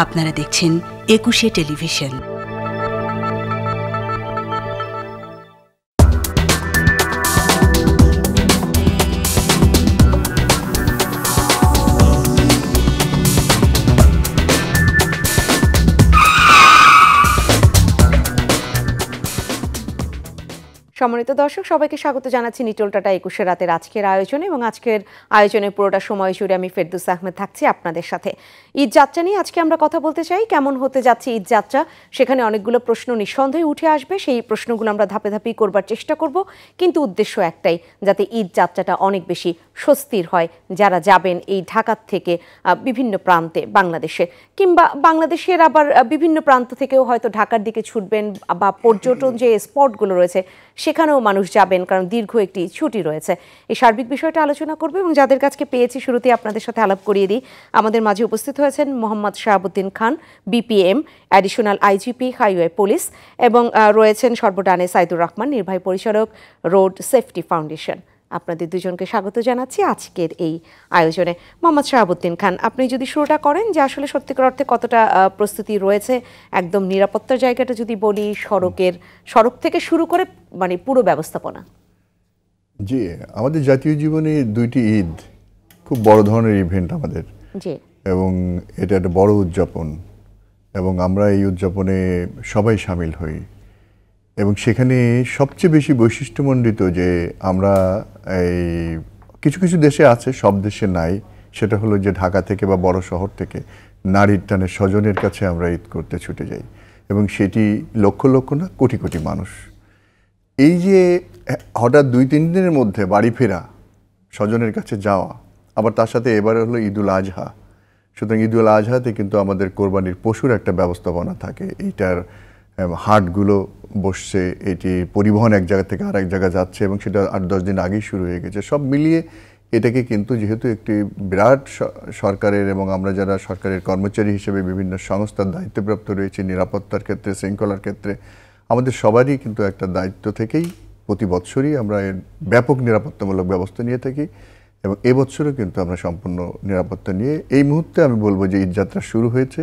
আপনারা দেখছেন একুশে টেলিভিশন। সম্মানিত দর্শক, সবাইকে স্বাগত জানাচ্ছি নিটোল টাটা 21 রাতের আজকের আয়োজনে। এবং আজকের আয়োজনের পুরোটা সময় জুড়ে আমি ফেরদৌস আহমেদ থাকছি আপনাদের সাথে। ঈদ যাত্রা নিয়ে আজকে আমরা কথা বলতে চাই। কেমন হতে যাচ্ছে ঈদ যাত্রা, সেখানে অনেকগুলো প্রশ্ন নিঃসন্দেহে উঠে আসবে। সেই প্রশ্নগুলো আমরা ধাপে ধাপেই করবার চেষ্টা করব, কিন্তু উদ্দেশ্য একটাই, যাতে ঈদ যাত্রাটা অনেক বেশি স্বস্তির হয় যারা যাবেন এই ঢাকার থেকে বিভিন্ন প্রান্তে বাংলাদেশের, কিংবা বাংলাদেশের আবার বিভিন্ন প্রান্ত থেকেও হয়তো ঢাকার দিকে ছুটবেন, বা পর্যটন যে স্পটগুলো রয়েছে সেখানেও মানুষ যাবেন, কারণ দীর্ঘ একটি ছুটি রয়েছে। এই সার্বিক বিষয়টা আলোচনা করবে এবং যাদের কাছে পেয়েছি শুরুতে আপনাদের সাথে আলাপ করিয়ে দিই। আমাদের মাঝে উপস্থিত হয়েছেন Mohammad Shahabuddin Khan, BPM, additional IGP highway police, এবং রয়েছেন সর্বডানে সাইদুর রহমান, নির্বাহী পরিচালক, রোড সেফটি ফাউন্ডেশন। আপনাদের দুজনকে স্বাগত জানাচ্ছি আজকের এই আয়োজনে। মোহাম্মদ শাহাবুদ্দিন খান, আপনি যদি শুরুটা করেন যে আসলে সত্যিকার অর্থে কতটা প্রস্তুতি রয়েছে, একদম নিরাপত্তার জায়গাটা যদি বলি, সড়ক থেকে শুরু করে মানে পুরো ব্যবস্থাপনা। জি, আমাদের জাতীয় জীবনে দুইটি ঈদ খুব বড় ধরনের ইভেন্ট আমাদের, জি, এবং এটা একটা বড় উদযাপন, এবং আমরা এই উদযাপনে সবাই সামিল হই। এবং সেখানে সবচেয়ে বেশি বৈশিষ্ট্যমণ্ডিত যে আমরা এই কিছু কিছু দেশে আছে, সব দেশে নাই, সেটা হলো যে ঢাকা থেকে বা বড় শহর থেকে নারীর টানে স্বজনের কাছে আমরা ঈদ করতে ছুটে যাই, এবং সেটি লক্ষ লক্ষ না কোটি কোটি মানুষ। এই যে হঠাৎ 2-3 দিনের মধ্যে বাড়ি ফেরা, স্বজনের কাছে যাওয়া, আবার তার সাথে এবারে হলো ঈদুল আজহা। সুতরাং ঈদুল আজহাতে কিন্তু আমাদের কোরবানির পশুর একটা ব্যবস্থাপনা থাকে, এইটার হাটগুলো বসছে, এটি পরিবহন এক জায়গা থেকে আরেক জায়গা যাচ্ছে, এবং সেটা 8-10 দিন আগেই শুরু হয়ে গেছে। সব মিলিয়ে এটাকে কিন্তু যেহেতু একটি বিরাট সরকারের, এবং আমরা যারা সরকারের কর্মচারী হিসেবে বিভিন্ন সংস্থার দায়িত্বপ্রাপ্ত রয়েছে নিরাপত্তার ক্ষেত্রে, শৃঙ্খলার ক্ষেত্রে, আমাদের সবারই কিন্তু একটা দায়িত্ব থেকেই প্রতি বৎসরই আমরা এর ব্যাপক নিরাপত্তামূলক ব্যবস্থা নিয়ে থাকি, এবং এবছরও কিন্তু আমরা সম্পূর্ণ নিরাপত্তা নিয়ে এই মুহূর্তে আমি বলবো যে ঈদযাত্রা শুরু হয়েছে,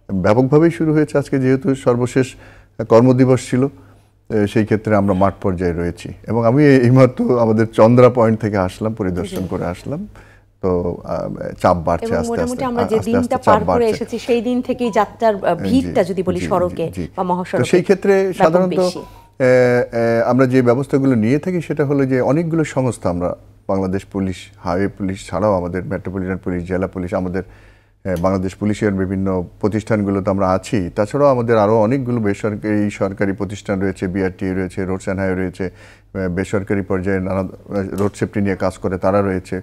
ব্যাপকভাবেই শুরু হয়েছে। আজকে যেহেতু সর্বশেষ কর্মদিবস ছিল, সেই ক্ষেত্রে আমরা মাঠ পর্যায়ে রয়েছি, এবং আমি এইমাত্র আমাদের চন্দ্রা পয়েন্ট থেকে আসলাম, পরিদর্শন করে আসলাম। তো চাপ বাড়ছে আস্তে আস্তে, আমরা যে দিনটা পার করে এসেছি সেই দিন থেকেই যাত্রার ভিড়টা যদি বলি সড়কে বা মহাসড়কে, সেই ক্ষেত্রে সাধারণত আমরা যে ব্যবস্থাগুলো নিয়ে থাকি সেটা হলো যে অনেকগুলো সংস্থা, আমরা বাংলাদেশ পুলিশ, হাইওয়ে পুলিশ ছাড়াও আমাদের মেট্রোপলিটন পুলিশ, জেলা পুলিশ, আমাদের বাংলাদেশ পুলিশের বিভিন্ন প্রতিষ্ঠানগুলোতে আমরা আছি। তাছাড়াও আমাদের আরও অনেকগুলো বেসরকারি সরকারি প্রতিষ্ঠান রয়েছে, বিআরটিএ রয়েছে, রোডস অ্যান্ড হাইওয়ে রয়েছে, বেসরকারি পর্যায়ে নানা রোড সেফটি নিয়ে কাজ করে তারা রয়েছে,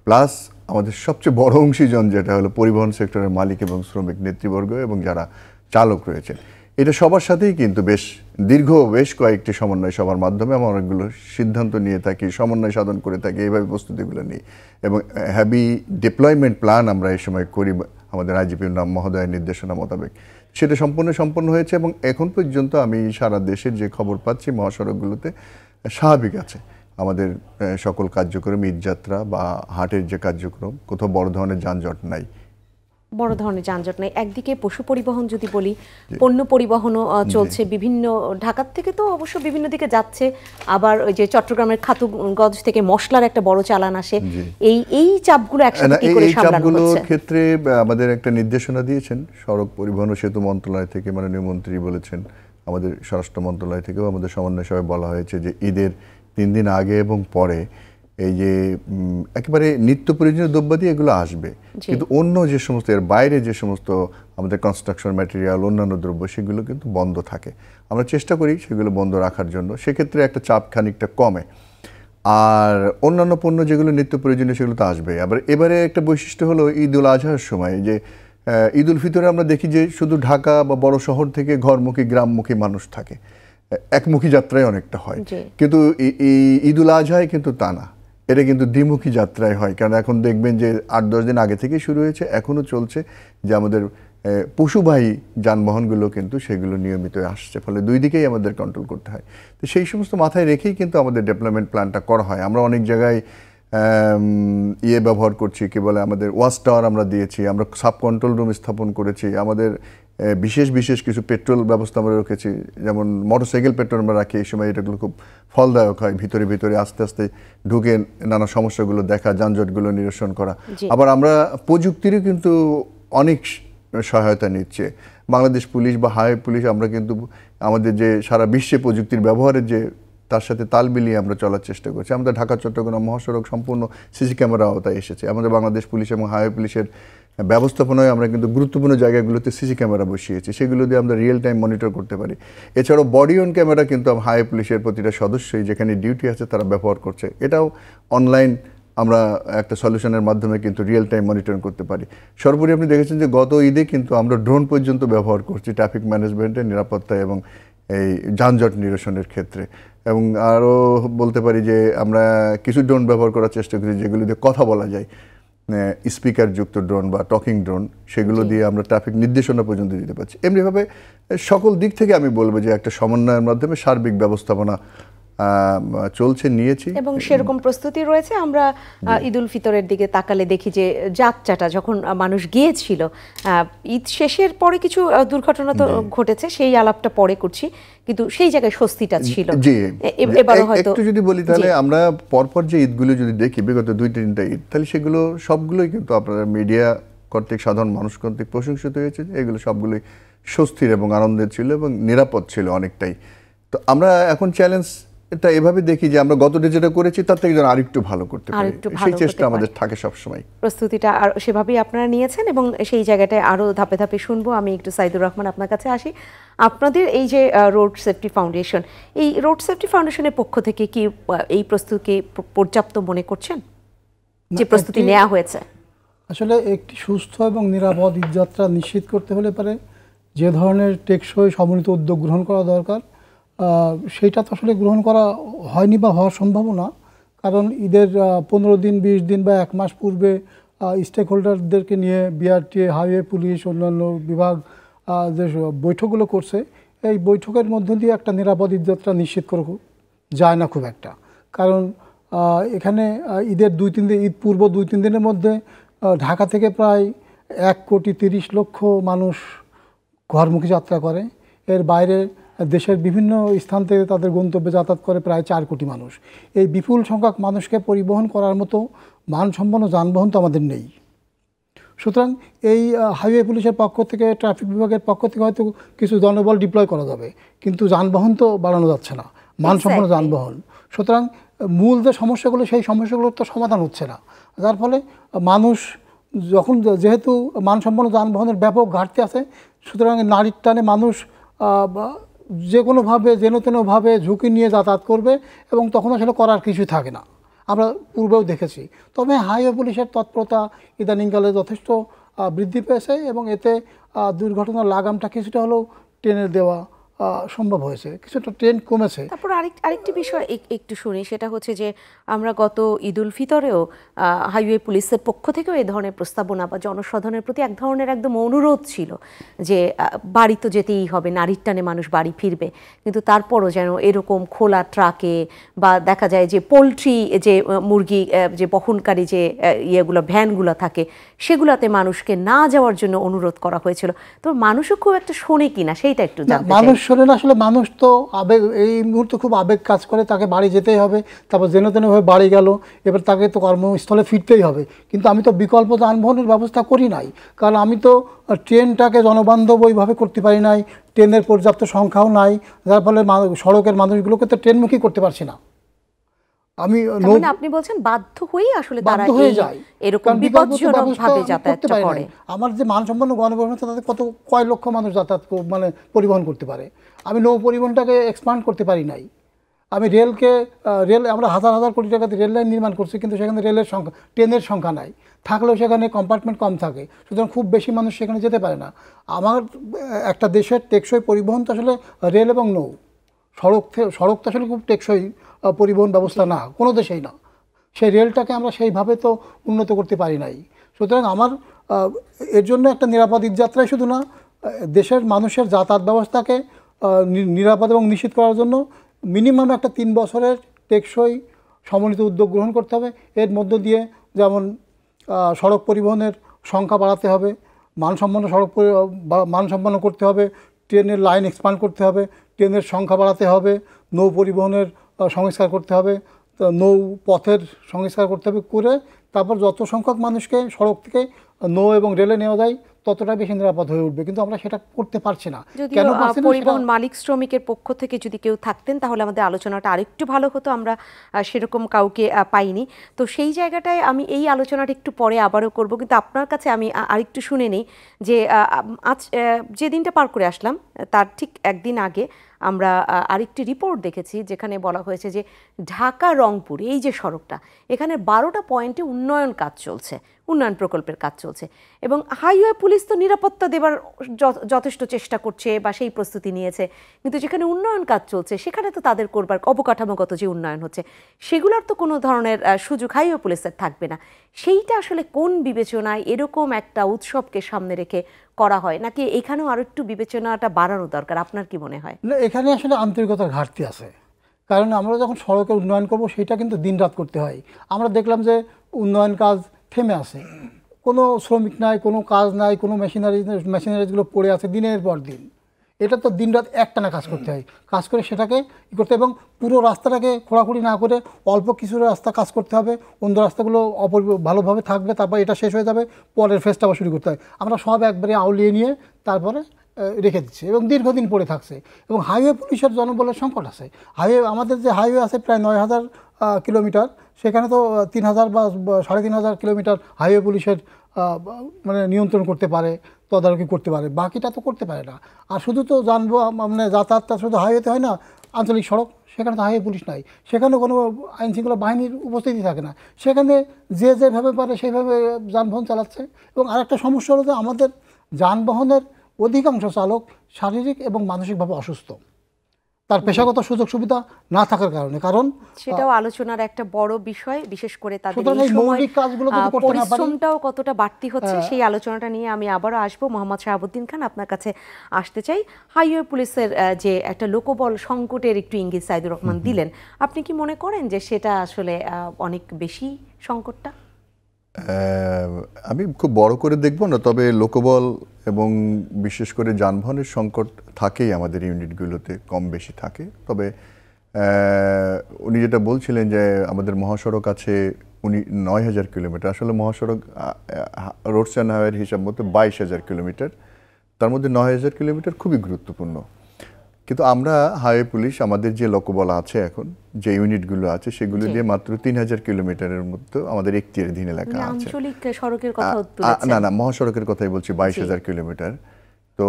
প্লাস আমাদের সবচেয়ে বড় অংশীজন যেটা হলো পরিবহন সেক্টরের মালিক এবং শ্রমিক নেতৃবর্গ এবং যারা চালক রয়েছে। এটা সবার সাথেই কিন্তু বেশ কয়েকটি সমন্বয় সবার মাধ্যমে আমরা অনেকগুলো সিদ্ধান্ত নিয়ে থাকি, সমন্বয় সাধন করে থাকি, এইভাবে প্রস্তুতিগুলো নিই, এবং হ্যাভি ডিপ্লয়মেন্ট প্ল্যান আমরা এই সময় করি আমাদের আইজিপি মহোদয়ের নির্দেশনা মোতাবেক। সেটা সম্পন্ন হয়েছে, এবং এখন পর্যন্ত আমি সারা দেশের যে খবর পাচ্ছি মহাসড়কগুলোতে স্বাভাবিক আছে আমাদের সকল কার্যক্রম, ঈদযাত্রা বা হাটের যে কার্যক্রম, কোথাও বড় ধরনের যানজট নাই। বড় ধরনের যানজট নাই। একদিকে পশু পরিবহন যদি বলি, পণ্য পরিবহনও চলছে বিভিন্ন, ঢাকার থেকে তো অবশ্য বিভিন্ন দিকে যাচ্ছে, আবার ওই যে চট্টগ্রামের খাতুনগঞ্জ থেকে মশলার একটা বড় চালান আসে। এই চাপগুলো একসাথে কি করে সামলানো হচ্ছে? ক্ষেত্রে আমাদের একটা নির্দেশনা দিয়েছেন সড়ক পরিবহন ও সেতু মন্ত্রণালয় থেকে, মাননীয় মন্ত্রী বলেছেন, আমাদের স্বরাষ্ট্র মন্ত্রণালয় থেকেও আমাদের সমন্বয় সভায় বলা হয়েছে যে ঈদের 3 দিন আগে এবং পরে এই যে একেবারে নিত্য প্রয়োজনীয় দ্রব্যাদি এগুলো আসবে, কিন্তু অন্য যে সমস্ত এর বাইরে যে সমস্ত আমাদের কনস্ট্রাকশন ম্যাটেরিয়াল, অন্যান্য দ্রব্য, সেগুলো কিন্তু বন্ধ থাকে। আমরা চেষ্টা করি সেগুলো বন্ধ রাখার জন্য, সেক্ষেত্রে একটা চাপ খানিকটা কমে। আর অন্যান্য পণ্য যেগুলো নিত্য প্রয়োজনীয় সেগুলো তো আসবে। আবার এবারে একটা বৈশিষ্ট্য হলো ঈদুল আজহার সময় যে ঈদুল ফিতরে আমরা দেখি যে শুধু ঢাকা বা বড় শহর থেকে ঘরমুখী গ্রামমুখী মানুষ থাকে, একমুখী যাত্রায় অনেকটা হয়, কিন্তু ঈদুল আজহায় কিন্তু তা না, এটা কিন্তু দ্বিমুখী যাত্রায় হয়। কারণ এখন দেখবেন যে 8-10 দিন আগে থেকেই শুরু হয়েছে, এখনও চলছে, যে আমাদের পশুবাহী যানবাহনগুলো কিন্তু সেগুলো নিয়মিত আসছে, ফলে দুই দিকেই আমাদের কন্ট্রোল করতে হয়। তো সেই সমস্ত মাথায় রেখেই কিন্তু আমাদের ডেভেলপমেন্ট প্ল্যানটা করা হয়। আমরা অনেক জায়গায় ব্যবহার করছি, কি বলে আমাদের ওয়াচ টাওয়ার আমরা দিয়েছি, আমরা সাব কন্ট্রোল রুম স্থাপন করেছি, আমাদের বিশেষ বিশেষ কিছু পেট্রোল ব্যবস্থা আমরা রেখেছি, যেমন মোটরসাইকেল পেট্রোল আমরা রাখি। এই সময় এটাগুলো খুব ফলদায়ক হয়, ভিতরে ভিতরে আস্তে আস্তে ঢুকে নানা সমস্যাগুলো দেখা, যানজটগুলো নিরসন করা। আবার আমরা প্রযুক্তিরও কিন্তু অনেক সহায়তা নিচ্ছে বাংলাদেশ পুলিশ বা হাইওয়ে পুলিশ। আমরা কিন্তু আমাদের যে সারা বিশ্বে প্রযুক্তির ব্যবহারের যে তার সাথে তাল মিলিয়ে আমরা চলার চেষ্টা করছি। আমাদের ঢাকা চট্টগ্রাম মহাসড়ক সম্পূর্ণ সিসি ক্যামেরা আওতায় এসেছে। আমাদের বাংলাদেশ পুলিশ এবং হাইওয়ে পুলিশের ব্যবস্থাপনায় আমরা কিন্তু গুরুত্বপূর্ণ জায়গাগুলোতে সিসি ক্যামেরা বসিয়েছি, সেগুলো দিয়ে আমরা রিয়েল টাইম মনিটর করতে পারি। এছাড়াও বডি অন ক্যামেরা কিন্তু হাইওয়ে পুলিশের প্রতিটা সদস্যই যেখানে ডিউটি আছে তারা ব্যবহার করছে। এটাও অনলাইন আমরা একটা সলিউশনের মাধ্যমে কিন্তু রিয়েল টাইম মনিটরিং করতে পারি। সর্বোপরি আপনি দেখেছেন যে গত ঈদে কিন্তু আমরা ড্রোন পর্যন্ত ব্যবহার করছি ট্রাফিক ম্যানেজমেন্টের, নিরাপত্তা এবং এই যানজট নিরসনের ক্ষেত্রে। এবং আরও বলতে পারি যে আমরা কিছু ড্রোন ব্যবহার করার চেষ্টা করি যেগুলো দিয়ে কথা বলা যায়, স্পিকার যুক্ত ড্রোন বা টকিং ড্রোন, সেগুলো দিয়ে আমরা ট্রাফিক নির্দেশনা পর্যন্ত দিতে পারছি। এমনিভাবে সকল দিক থেকে আমি বলবো যে একটা সমন্বয়ের মাধ্যমে সার্বিক ব্যবস্থাপনা চলছে, নিয়েছি এবং সেরকম প্রস্তুতি রয়েছে। আমরা ঈদ উল ফিতরের দিকে তাকালে দেখি যে যাত্রাটা যখন মানুষ গিয়েছিল, ঈদ শেষের পরে কিছু দুর্ঘটনা তো ঘটেছে, সেই আলাপটা পরে করছি, কিন্তু সেই জায়গায় স্বস্তিটা ছিল। জি, এবারও হয়তো একটু যদি বলি তাহলে আমরা পরপর যে ঈদগুলো যদি দেখি, বিগত 2-3টা ঈদ, তাহলে সেগুলো সবগুলোই কিন্তু আপনার মিডিয়া কর্তৃক, সাধারণ মানুষ কর্তৃক প্রশংসিত হয়েছে। এগুলো সবগুলোই স্বস্তির এবং আনন্দের ছিল এবং নিরাপদ ছিল অনেকটাই। তো আমরা এখন চ্যালেঞ্জ এটা এভাবে দেখি যে আমরা গত যেটা করেছি তার থেকে যেন আরেকটু ভালো করতে পারি, সেই চেষ্টা আমাদের থাকে সবসময়। প্রস্তুতিটা আর সেভাবেই আপনারা নিয়েছেন এবং সেই জায়গাটায় আরও ধাপে ধাপে শুনবো। আমি একটু সাইদুর রহমান আপনার কাছে আসি। আপনাদের এই যে রোড সেফটি ফাউন্ডেশন, এই রোড সেফটি ফাউন্ডেশনের পক্ষ থেকে কি এই প্রস্তুতি পর্যাপ্ত মনে করছেন, যে প্রস্তুতি নেওয়া হয়েছে? আসলে একটি সুস্থ এবং নিরাপদ ঈদযাত্রা নিশ্চিত করতে হলে পারে যে ধরনের টেকসই সমন্বিত উদ্যোগ গ্রহণ করা দরকার, সেইটা তো আসলে গ্রহণ করা হয়নি বা হওয়ার সম্ভাবনা। কারণ ঈদের 15 দিন, 20 দিন বা 1 মাস পূর্বে স্টেক হোল্ডারদেরকে নিয়ে বিআরটিএ, হাইওয়ে পুলিশ, অন্যান্য বিভাগ যে বৈঠকগুলো করছে, এই বৈঠকের মধ্য দিয়ে একটা নিরাপদ ঈদযাত্রা নিশ্চিত করা যায় না খুব একটা। কারণ এখানে ঈদের 2-3 দিন, ঈদ পূর্ব 2-3 দিনের মধ্যে ঢাকা থেকে প্রায় 1,30,00,000 মানুষ ঘরমুখী যাত্রা করে। এর বাইরে দেশের বিভিন্ন স্থান থেকে তাদের গন্তব্যে যাতায়াত করে প্রায় 4 কোটি মানুষ। এই বিপুল সংখ্যক মানুষকে পরিবহন করার মতো মানসম্পন্ন যানবাহন তো আমাদের নেই। সুতরাং এই হাইওয়ে পুলিশের পক্ষ থেকে, ট্রাফিক বিভাগের পক্ষ থেকে হয়তো কিছু জনবল ডিপ্লয় করা যাবে, কিন্তু যানবাহন তো বাড়ানো যাচ্ছে না, মানসম্পন্ন যানবাহন। সুতরাং মূল যে সমস্যাগুলো, সেই সমস্যাগুলোর তো সমাধান হচ্ছে না। যার ফলে মানুষ যখন, যেহেতু মানসম্পন্ন যানবাহনের ব্যাপক ঘাটতি আছে, সুতরাং নারীর টানে মানুষ যে কোনোভাবে, যেন তেনভাবে ঝুঁকি নিয়ে যাতায়াত করবে এবং তখন আসলে করার কিছুই থাকে না। আমরা পূর্বেও দেখেছি। তবে হাইওয়ে পুলিশের তৎপরতা ইদানিংকালে যথেষ্ট বৃদ্ধি পেয়েছে এবং এতে দুর্ঘটনার লাগামটা কিছুটা হলেও টেনে দেওয়া সম্ভব হয়েছে, কিছুটা ট্রেন কমেছে। তারপর আরেকটি বিষয় একটু শুনি, সেটা হচ্ছে যে আমরা গত ঈদ উল ফিতরেও হাইওয়ে পুলিশের পক্ষ থেকেও এই ধরনের প্রস্তাবনা বা জনসাধারণের প্রতি এক ধরনের একদম অনুরোধ ছিল যে বাড়ি তো যেতেই হবে, নারীর টানে মানুষ বাড়ি ফিরবে, কিন্তু তারপরও যেন এরকম খোলা ট্রাকে বা দেখা যায় যে পোলট্রি, যে মুরগি যে বহনকারী যে ইয়েগুলো, ভ্যানগুলো থাকে, সেগুলোতে মানুষকে না যাওয়ার জন্য অনুরোধ করা হয়েছিল। তো মানুষও খুব একটা শোনে কিনা সেইটা একটু জানতে চাই। মানুষ শোনে না, আসলে মানুষ তো আবেগ, এই মুহূর্তে খুব আবেগ কাজ করে, তাকে বাড়ি যেতেই হবে, তারপর যেন তেনভাবে বাড়ি গেল, এবার তাকে তো কর্মস্থলে ফিরতেই হবে। কিন্তু আমি তো বিকল্প যানবাহনের ব্যবস্থা করি নাই, কারণ আমি তো ট্রেনটাকে জনবান্ধব ওইভাবে করতে পারি নাই, ট্রেনের পর্যাপ্ত সংখ্যাও নাই, যার ফলে সড়কের মানুষগুলোকে তো ট্রেনমুখী করতে পারছি না। আমি আপনি বলছেন বাধ্য হয়েই আসলে তারা এরকম বিপজ্জনকভাবে যাতায়াত করে। আমার যে মানসম্পন্ন গণপরিবহন আছে তাতে কয় লক্ষ মানুষ যাতায়াত মানে পরিবহন করতে পারে। আমি নৌ পরিবহনটাকে এক্সপান্ড করতে পারি নাই। আমি রেল, আমরা হাজার হাজার কোটি টাকাতে রেল লাইন নির্মাণ করছি, কিন্তু সেখানে রেলের সংখ্যা, ট্রেনের সংখ্যা নাই, থাকলেও সেখানে কম্পার্টমেন্ট কম থাকে, সুতরাং খুব বেশি মানুষ সেখানে যেতে পারে না। আমার একটা দেশের টেকসই পরিবহন তো আসলে রেল এবং নৌ, সড়ক তো আসলে খুব টেকসই পরিবহন ব্যবস্থা না, কোনো দেশেই না। সেই রেলটাকে আমরা সেইভাবে তো উন্নত করতে পারি নাই। সুতরাং আমার এর জন্য একটা নিরাপদ ঈদযাত্রাই শুধু না, দেশের মানুষের যাতায়াত ব্যবস্থাকে নিরাপদ এবং নিশ্চিত করার জন্য মিনিমাম একটা 3 বছরের টেকসই সমন্বিত উদ্যোগ গ্রহণ করতে হবে। এর মধ্য দিয়ে যেমন সড়ক পরিবহনের সংখ্যা বাড়াতে হবে, মানসম্পন্ন করতে হবে, ট্রেনের লাইন এক্সপান্ড করতে হবে, ট্রেনের সংখ্যা বাড়াতে হবে, নৌ পরিবহনের সংস্কার করতে হবে, নৌ পথের সংস্কার করতে হবে, করে তারপর যত সংখ্যক মানুষকে সড়ক থেকে নৌ এবং রেলে নেওয়া যায় ততটা বেশি নিরাপদ হয়ে উঠবে। কিন্তু আমরা সেটা করতে পারছি না। কেন পরিবহন মালিক শ্রমিকের পক্ষ থেকে যদি কেউ থাকতেন তাহলে আমাদের আলোচনাটা আরেকটু ভালো হতো, আমরা সেরকম কাউকে পাইনি। তো সেই জায়গাটায় আমি এই আলোচনাটা একটু পরে আবারও করব, কিন্তু আপনার কাছে আমি আরেকটু শুনে নিই যে আজ যে দিনটা পার করে আসলাম তার ঠিক একদিন আগে আমরা আরেকটি রিপোর্ট দেখেছি যেখানে বলা হয়েছে যে ঢাকা রংপুর এই যে সড়কটা, এখানে 12টা পয়েন্টে উন্নয়ন কাজ চলছে, উন্নয়ন প্রকল্পের কাজ চলছে, এবং হাইওয়ে পুলিশ তো নিরাপত্তা দেবার যথেষ্ট চেষ্টা করছে বা সেই প্রস্তুতি নিয়েছে, কিন্তু যেখানে উন্নয়ন কাজ চলছে সেখানে তো তাদের করবার অবকাঠামোগত যে উন্নয়ন হচ্ছে সেগুলোর তো কোনো ধরনের সুযোগ হাইওয়ে পুলিশের থাকবে না। সেইটা আসলে কোন বিবেচনায় এরকম একটা উৎসবকে সামনে রেখে করা হয়, নাকি এখানেও আরো একটু বিবেচনাটা বাড়ানো দরকার? আপনার কি মনে হয়? না, এখানে আসলে আন্তরিকতার ঘাটতি আছে। কারণ আমরা যখন সড়কের উন্নয়ন করব সেটা কিন্তু দিনরাত করতে হয়। আমরা দেখলাম যে উন্নয়ন কাজ থেমে আছে, কোনো শ্রমিক নাই, কোনো কাজ নাই, কোনো মেশিনারিজগুলো পড়ে আছে দিনের পর দিন। এটা তো দিনরাত একটানা কাজ করতে হয়, কাজ করে সেটাকে করতে, এবং পুরো রাস্তাটাকে খোঁড়াখুড়ি না করে অল্প কিছু রাস্তা কাজ করতে হবে, অন্য রাস্তাগুলো ভালোভাবে থাকবে, তারপর এটা শেষ হয়ে যাবে, পরের ফেজটা আবার শুরু করতে হয়। আমরা সব একবারে আউলিয়ে নিয়ে তারপরে রেখে দিচ্ছে এবং দীর্ঘদিন পড়ে থাকছে। এবং হাইওয়ে পুলিশের জনবলের সংকট আছে। আমাদের যে হাইওয়ে আছে প্রায় 9,000 কিলোমিটার, সেখানে তো 3,000 বা 3,500 কিলোমিটার হাইওয়ে পুলিশের মানে নিয়ন্ত্রণ করতে পারে, তদারকি করতে পারে, বাকিটা তো করতে পারে না। আর শুধু তো মানে যাতায়াতটা শুধু হাইওয়েতে হয় না, আঞ্চলিক সড়ক, সেখানে তো হাইওয়ে পুলিশ নাই, সেখানে কোনো আইনশৃঙ্খলা বাহিনীর উপস্থিতি থাকে না, সেখানে যেভাবে পারে সেইভাবে যানবাহন চালাচ্ছে। এবং আরেকটা সমস্যা হলো যে আমাদের যানবাহনের অধিকাংশ চালক শারীরিক এবং মানসিকভাবে অসুস্থ, তার পেশাগত সুযোগ সুবিধা না থাকার কারণে। কারণ সেটাও আলোচনার একটা বড় বিষয়, বিশেষ করে তাদের মৌলিক কাজগুলো পরিশ্রমটাও কতটা বাড়তি হচ্ছে, সেই আলোচনাটা নিয়ে আমি আবারও আসবো। মোহাম্মদ শাহাবুদ্দিন খান, আপনার কাছে আসতে চাই। হাইওয়ে পুলিশের যে একটা লোকবল সংকটের একটু ইঙ্গিত সাইদুর রহমান দিলেন, আপনি কি মনে করেন যে সেটা আসলে অনেক বেশি সংকটটা? আমি খুব বড় করে দেখব না, তবে লোকবল এবং বিশেষ করে যানবাহনের সংকট থাকেই আমাদের ইউনিটগুলোতে, কম বেশি থাকে। তবে উনি যেটা বলছিলেন যে আমাদের মহাসড়ক আছে 9,000 কিলোমিটার, আসলে মহাসড়ক রোডস অ্যান্ড হাইওয়ের হিসাব মতো 22,000 কিলোমিটার, তার মধ্যে 9,000 কিলোমিটার খুবই গুরুত্বপূর্ণ। কিন্তু আমরা হাইওয়ে পুলিশ আমাদের যে লোকবল আছে এখন, যে ইউনিটগুলো আছে, সেগুলো দিয়ে মাত্র 3,000 কিলোমিটারের মধ্যে আমাদের এখতিয়ারাধীন এলাকা আছে। আঞ্চলিক সড়কের কথা না, মহাসড়কের কথাই বলছি, 22,000 কিলোমিটার। তো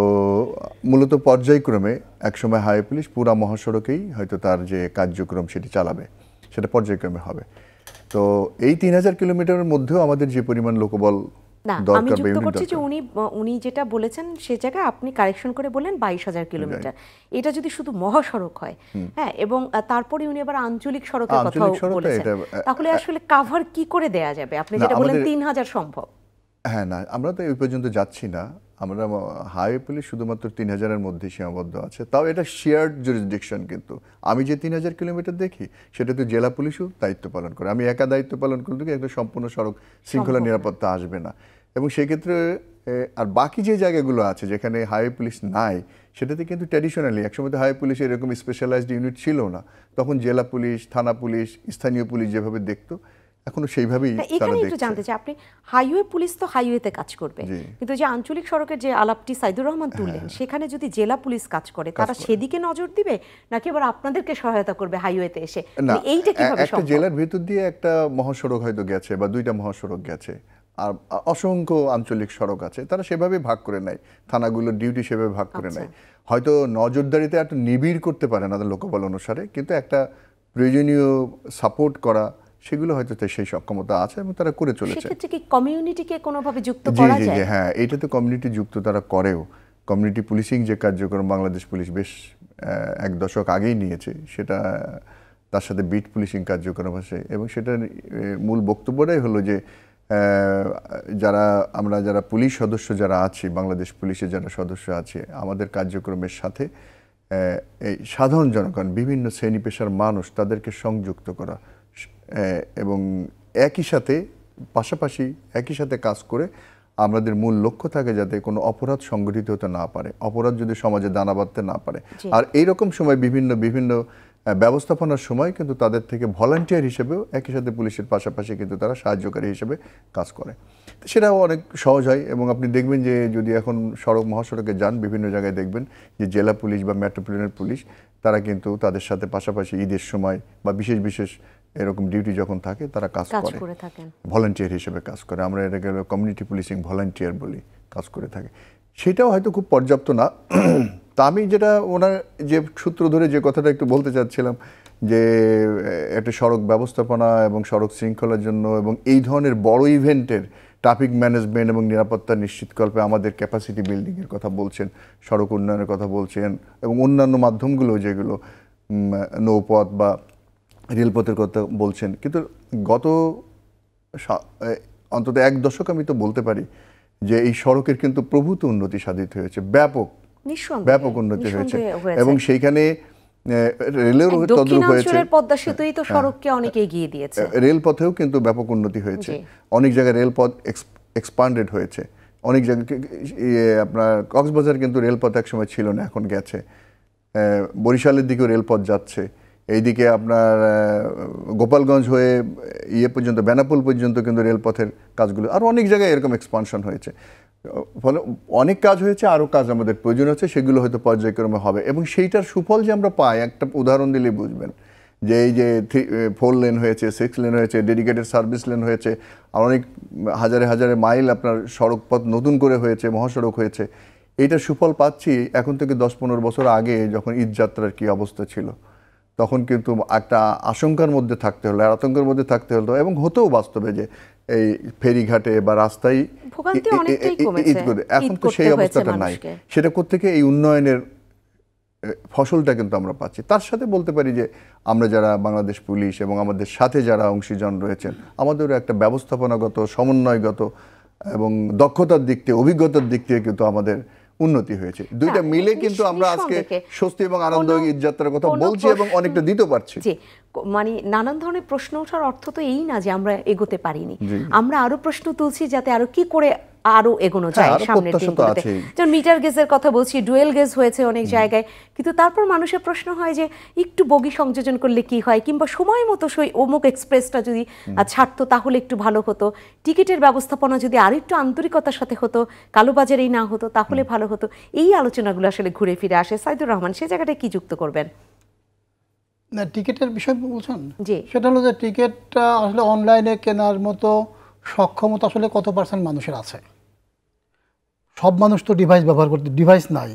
মূলত পর্যায়ক্রমে একসময় হাইওয়ে পুলিশ পুরা মহাসড়কেই হয়তো তার যে কার্যক্রম সেটি চালাবে, সেটা পর্যায়ক্রমে হবে। তো এই 3,000 কিলোমিটারের মধ্যেও আমাদের যে পরিমাণ লোকবল না, আমি যুক্ত করছি যে উনি যেটা বলেছেন সে জায়গায় আপনি কারেকশন করে বললেন 22,000 কিলোমিটার। এটা যদি শুধু মহাসড়ক হয়, হ্যাঁ, এবং তারপরে উনি আবার আঞ্চলিক সড়কের কথাও বলেছেন, তাহলে আসলে কাভার কি করে দেয়া যাবে? আপনি যেটা বলেন 3,000 সম্ভব। হ্যাঁ, না, আমরা তো এই পর্যন্ত যাচ্ছি না। আমরা হাইওয়ে পুলিশ শুধুমাত্র 3,000-এর মধ্যে সীমাবদ্ধ আছে, তাও এটা শেয়ার্ড জুরিসডিকশন। কিন্তু আমি যে 3,000 কিলোমিটার দেখি সেটা তো জেলা পুলিশও দায়িত্ব পালন করে। আমি একা দায়িত্ব পালন করলে একটা সম্পূর্ণ সড়ক শৃঙ্খলা নিরাপত্তা আসবে না। এবং সেক্ষেত্রে আর বাকি যে জায়গাগুলো আছে যেখানে হাইওয়ে পুলিশ নাই, সেটাতে কিন্তু ট্র্যাডিশনালি একসময় তো হাইওয়ে পুলিশের এরকম স্পেশালাইজড ইউনিট ছিল না, তখন জেলা পুলিশ, থানা পুলিশ, স্থানীয় পুলিশ যেভাবে দেখতো, এখনো সেইভাবেই এখানে একটু জানতে চাই, আপনি হাইওয়ে পুলিশ তো হাইওয়েতে কাজ করবে, কিন্তু যে আঞ্চলিক সড়কের যে আলাপটি সাইদুর রহমান তুললেন, সেখানে যদি জেলা পুলিশ কাজ করে, তারা সেদিকে নজর দিবে নাকি আবার আপনাদেরকে সহায়তা করবে হাইওয়েতে এসে? এইটা কিভাবে সম্ভব? একটা জেলার ভিতর দিয়ে একটা মহাসড়ক হয়তো গেছে বা 2টা মহাসড়ক গেছে, আর অসংখ্য আঞ্চলিক সড়ক আছে, তারা সেভাবে ভাগ করে নেয়, থানাগুলোর ডিউটি সেভাবে ভাগ করে নেয়। হয়তো নজরদারিতে একটা নিবিড় করতে পারে না লোকবল অনুসারে, কিন্তু একটা প্রয়োজনীয় সাপোর্ট করা, সেগুলো হয়তো সেই সক্ষমতা আছে এবং তারা করে চলেছে। সেক্ষেত্রে কি কমিউনিটিকে কোনোভাবে যুক্ত করা যায়? জি, হ্যাঁ, এটা তো কমিউনিটি যুক্ত তারা করেও। কমিউনিটি পুলিশিং যে কার্যক্রম বাংলাদেশ পুলিশ বেশ 1 দশক আগেই নিয়েছে, সেটা তার সাথে বিট পুলিশিং কার্যক্রম আছে, এবং সেটার মূল বক্তব্যটাই হলো যে যারা পুলিশ সদস্য যারা আছি, বাংলাদেশ পুলিশের যারা সদস্য আছে, আমাদের কার্যক্রমের সাথে এই সাধারণ জনগণ, বিভিন্ন শ্রেণী পেশার মানুষ, তাদেরকে সংযুক্ত করা, এবং পাশাপাশি একই সাথে কাজ করে আমাদের মূল লক্ষ্য থাকে যাতে কোনো অপরাধ সংগঠিত হতে না পারে, অপরাধ যদি সমাজে দানা বাঁধতে না পারে। আর এইরকম সময় বিভিন্ন ব্যবস্থাপনার সময় কিন্তু তাদের থেকে ভলান্টিয়ার হিসেবেও একই সাথে পুলিশের পাশাপাশি কিন্তু তারা সাহায্যকারী হিসেবে কাজ করে। সেটাও অনেক সহজ হয় এবং আপনি দেখবেন যে যদি এখন মহাসড়কে যান বিভিন্ন জায়গায় দেখবেন যে জেলা পুলিশ বা মেট্রোপলিটনের পুলিশ তারা কিন্তু তাদের সাথে পাশাপাশি ঈদের সময় বা বিশেষ এরকম ডিউটি যখন থাকে তারা কাজ করে থাকেন, ভলান্টিয়ার হিসেবে কাজ করে। আমরা এটাকে কমিউনিটি পুলিশিং ভলান্টিয়ার বলি, কাজ করে থাকে। সেটাও হয়তো খুব পর্যাপ্ত না। তা আমি যেটা ওনার যে সূত্র ধরে যে কথাটা একটু বলতে চাচ্ছিলাম যে একটা সড়ক ব্যবস্থাপনা এবং সড়ক শৃঙ্খলার জন্য এবং এই ধরনের বড় ইভেন্টের ট্রাফিক ম্যানেজমেন্ট এবং নিরাপত্তা নিশ্চিতকল্পে আমাদের ক্যাপাসিটি বিল্ডিংয়ের কথা বলছেন, সড়ক উন্নয়নের কথা বলছেন এবং অন্যান্য মাধ্যমগুলো যেগুলো নৌপথ বা রেলপথের কথা বলছেন। কিন্তু গত অন্তত 1 দশক আমি তো বলতে পারি যে এই সড়কের কিন্তু প্রভূত উন্নতি সাধিত হয়েছে, ব্যাপক উন্নতি হয়েছে এবং সেইখানে রেলেরও তদ্রুপ হয়েছে। পদ্মা সেতুই তো সড়ককে অনেক এগিয়ে দিয়েছে। রেলপথেও কিন্তু ব্যাপক উন্নতি হয়েছে, অনেক জায়গায় রেলপথ এক্সপান্ডেড হয়েছে, অনেক জায়গায় আপনার কক্সবাজার কিন্তু রেলপথ একসময় ছিল না, এখন গেছে। বরিশালের দিকেও রেলপথ যাচ্ছে, এইদিকে আপনার গোপালগঞ্জ হয়ে পর্যন্ত বেনাপোল পর্যন্ত কিন্তু রেলপথের কাজগুলো, আর অনেক জায়গায় এরকম এক্সপানশন হয়েছে। ফলে অনেক কাজ হয়েছে, আরও কাজ আমাদের প্রয়োজন হচ্ছে, সেগুলো হয়তো পর্যায়ক্রমে হবে এবং সেইটার সুফল যে আমরা পাই একটা উদাহরণ দিলে বুঝবেন যে এই যে 4 লেন হয়েছে, 6 লেন হয়েছে, ডেডিকেটেড সার্ভিস লেন হয়েছে, আর অনেক হাজারে মাইল আপনার সড়ক পথ নতুন করে হয়েছে, মহাসড়ক হয়েছে। এইটার সুফল পাচ্ছি এখন থেকে 10-15 বছর আগে যখন ঈদযাত্রার কী অবস্থা ছিল, তখন কিন্তু একটা আশঙ্কার মধ্যে থাকতে হলো, আতঙ্কের মধ্যে থাকতে হলো এবং হতেও বাস্তবে যে এই ফেরিঘাটে বা রাস্তায় ঈদ করে। এখন তো সেই অবস্থাটা নাই। সেটা কোত্থেকে এই উন্নয়নের ফসলটা কিন্তু আমরা পাচ্ছি। তার সাথে বলতে পারি যে আমরা যারা বাংলাদেশ পুলিশ এবং আমাদের সাথে যারা অংশীজন রয়েছেন, আমাদেরও একটা ব্যবস্থাপনাগত, সমন্বয়গত এবং দক্ষতার দিক থেকে, অভিজ্ঞতার দিক থেকে কিন্তু আমাদের উন্নতি হয়েছে। দুইটা মিলে কিন্তু আমরা আজকে স্বস্তি এবং আনন্দ ঈদযাত্রার কথা বলছি এবং অনেকটা দিতে পারছি। মানে নানান ধরনের প্রশ্ন ওঠার অর্থ তো এই না যে আমরা এগোতে পারিনি, আমরা আরো প্রশ্ন তুলছি যাতে আরো কি করে আরো এগোনো যায় সামনের দিনগুলোতে। যেমন মিটার গেজের কথা বলছি, ডুয়েল গেজ হয়েছে অনেক জায়গায়, কিন্তু তারপর মানুষের প্রশ্ন হয় যে একটু বগি সংযোজন করলে কি হয়, কিংবা সময় মতো সেই অমুক এক্সপ্রেসটা যদি ছাড়তো তাহলে একটু ভালো হতো, টিকিটের ব্যবস্থাপনা যদি আর একটু আন্তরিকতার সাথে হতো, কালোবাজারেই না হতো তাহলে ভালো হতো। এই আলোচনাগুলো আসলে ঘুরে ফিরে আসে। সাইদুর রহমান, সে জায়গাটা কি যুক্ত করবেন? না, টিকিটের বিষয় বলছেন, সেটা হলো যে টিকিটটা আসলে অনলাইনে কেনার মতো সক্ষমতা আসলে কত % মানুষের আছে? সব মানুষ তো ডিভাইস ব্যবহার করতে, ডিভাইস নাই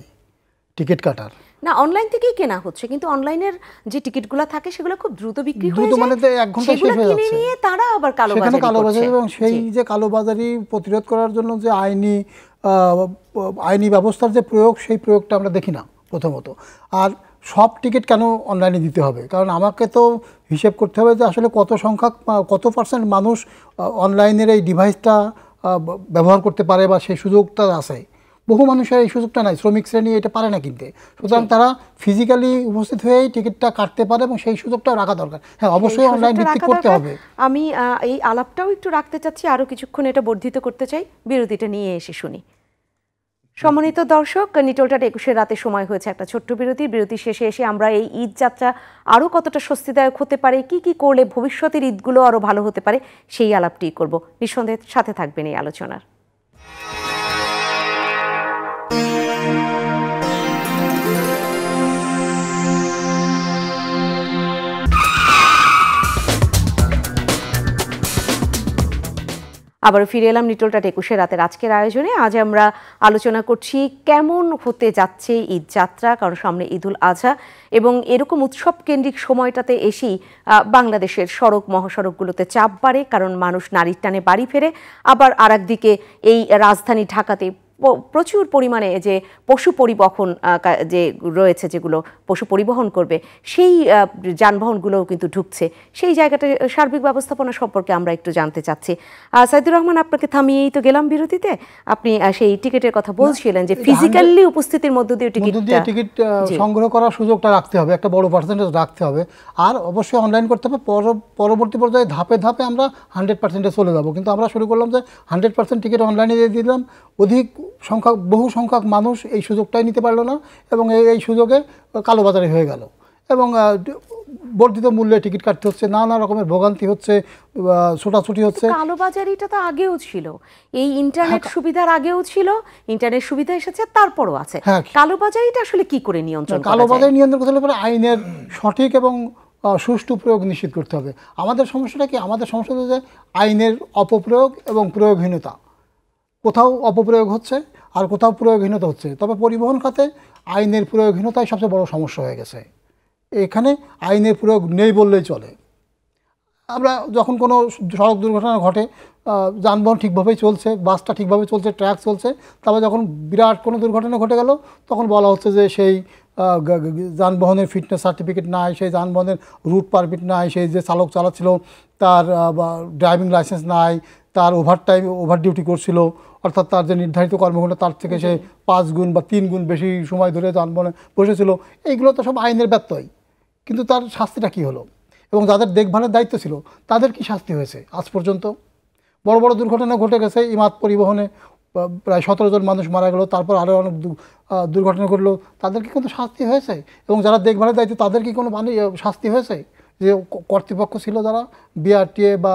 টিকিট কাটার। না, অনলাইন থেকেই কেনা হচ্ছে, কিন্তু অনলাইনের যে টিকিটগুলো থাকে সেগুলো খুব দ্রুত বিক্রি হয়ে যায়, মানে 1 ঘন্টা শেষ হয়ে যাচ্ছে। নিয়ে তারা আবার কালোবাজারি এবং সেই যে কালোবাজারি প্রতিরোধ করার জন্য যে আইনি ব্যবস্থার যে প্রয়োগ, সেই প্রয়োগটা আমরা দেখি না প্রথমত। আর সব টিকিট কেন অনলাইনে দিতে হবে? কারণ আমাকে তো হিসেব করতে হবে যে আসলে কত % মানুষ অনলাইনের এই ডিভাইসটা ব্যবহার করতে পারে বা সেই সুযোগটা আছে। বহু মানুষের এই সুযোগটা নাই, শ্রমিক শ্রেণী এটা পারে না কিনতে, সুতরাং তারা ফিজিক্যালি উপস্থিত হয়েই টিকিটটা কাটতে পারে এবং সেই সুযোগটা রাখা দরকার। হ্যাঁ, অবশ্যই অনলাইন ভিত্তিক করতে হবে। আমি এই আলাপটাও একটু রাখতে চাচ্ছি, আরও কিছুক্ষণ এটা বর্ধিত করতে চাই, বিরতিটা নিয়ে এসে শুনি। সম্মানিত দর্শক, নিটোলটার 21 রাতে সময় হয়েছে একটা ছোট্ট বিরতি শেষে এসে আমরা এই ঈদ যাত্রা আরও কতটা স্বস্তিদায়ক হতে পারে, কি কি করলে ভবিষ্যতের ঈদগুলো আরও ভালো হতে পারে, সেই আলাপটি করব। নিঃসন্দেহে সাথে থাকবেন এই আলোচনার। আবার ফিরে এলাম নিটোলটা 21 রাতের আজকের আয়োজনে। আজ আমরা আলোচনা করছি কেমন হতে যাচ্ছে ঈদ যাত্রা, কারণ সামনে ঈদুল আজহা এবং এরকম উৎসব কেন্দ্রিক সময়টাতে এসেই বাংলাদেশের সড়ক মহাসড়কগুলোতে চাপ বাড়ে, কারণ মানুষ নারীর টানে বাড়ি ফেরে। আবার আর একদিকে এই রাজধানী ঢাকাতে প্রচুর পরিমাণে যে পশু পরিবহন যে রয়েছে, যেগুলো পশু পরিবহন করবে, সেই যানবাহনগুলোও কিন্তু ঢুকছে। সেই জায়গাটা সার্বিক ব্যবস্থাপনা সম্পর্কে আমরা একটু জানতে চাচ্ছি। সাইদুর রহমান, আপনাকে থামিয়েই তো গেলাম বিরতিতে। আপনি সেই টিকিটের কথা বলছিলেন যে ফিজিক্যালি উপস্থিতির মধ্য দিয়ে টিকিট সংগ্রহ করার সুযোগটা রাখতে হবে, একটা বড় পার্সেন্টেজ রাখতে হবে। আর অবশ্যই অনলাইন করতে হবে। পরবর্তী পর্যায়ে ধাপে ধাপে আমরা 100% চলে যাব। কিন্তু আমরা শুরু করলাম যে 100% টিকিট অনলাইনে দিয়ে দিলাম, বহু সংখ্যক মানুষ এই সুযোগটাই নিতে পারলো না এবং এই সুযোগে কালোবাজারি হয়ে গেল এবং বর্ধিত মূল্যে টিকিট কাটতে হচ্ছে, নানা রকমের ভোগান্তি হচ্ছে, ছোটাছুটি হচ্ছে। কালোবাজারিটা তো আগেও ছিল, এই ইন্টারনেট সুবিধার আগেও ছিল, ইন্টারনেট সুবিধা এসেছে, তারপরও আছে। কালোবাজারিটা আসলে কি করে নিয়ন্ত্রণ করা যায়? কালোবাজারি নিয়ন্ত্রণ করতে হলে আইনের সঠিক এবং সুষ্ঠু প্রয়োগ নিশ্চিত করতে হবে। আমাদের সমস্যাটা কি? আমাদের সমস্যা হচ্ছে যে আইনের অপপ্রয়োগ এবং প্রয়োগহীনতা। কোথাও অপপ্রয়োগ হচ্ছে আর কোথাও প্রয়োগহীনতা হচ্ছে। তবে পরিবহন খাতে আইনের প্রয়োগহীনতাই সবচেয়ে বড় সমস্যা হয়ে গেছে। এখানে আইনের প্রয়োগ নেই বললেই চলে। আমরা যখন কোনো সড়ক দুর্ঘটনা ঘটে, যানবাহন ঠিকভাবেই চলছে, বাসটা ঠিকভাবে চলছে, ট্রাক চলছে, তারপর যখন বিরাট কোনো দুর্ঘটনা ঘটে গেল তখন বলা হচ্ছে যে সেই যানবাহনের ফিটনেস সার্টিফিকেট নাই, সেই যানবাহনের রুট পারমিট নাই, সেই যে চালক চালাচ্ছিল তার ড্রাইভিং লাইসেন্স নাই, তার ওভার ডিউটি করছিল, অর্থাৎ তার যে নির্ধারিত কর্মঘণ্টা তার থেকে সে 5 গুণ বা 3 গুণ বেশি সময় ধরে যানবাহনে বসেছিল। এইগুলো তো সব আইনের ব্যত্যয়। কিন্তু তার শাস্তিটা কী হলো? এবং যাদের দেখভালের দায়িত্ব ছিল তাদের কি শাস্তি হয়েছে আজ পর্যন্ত? বড় বড় দুর্ঘটনা ঘটে গেছে, ইমাদ পরিবহনে প্রায় 17 জন মানুষ মারা গেল, তারপর আরও অনেক দুর্ঘটনা ঘটলো, তাদের কি কোনো শাস্তি হয়েছে? এবং যারা দেখভালের দায়িত্ব তাদের কি কোনো শাস্তি হয়েছে? যে কর্তৃপক্ষ ছিল যারা বিআরটিএ বা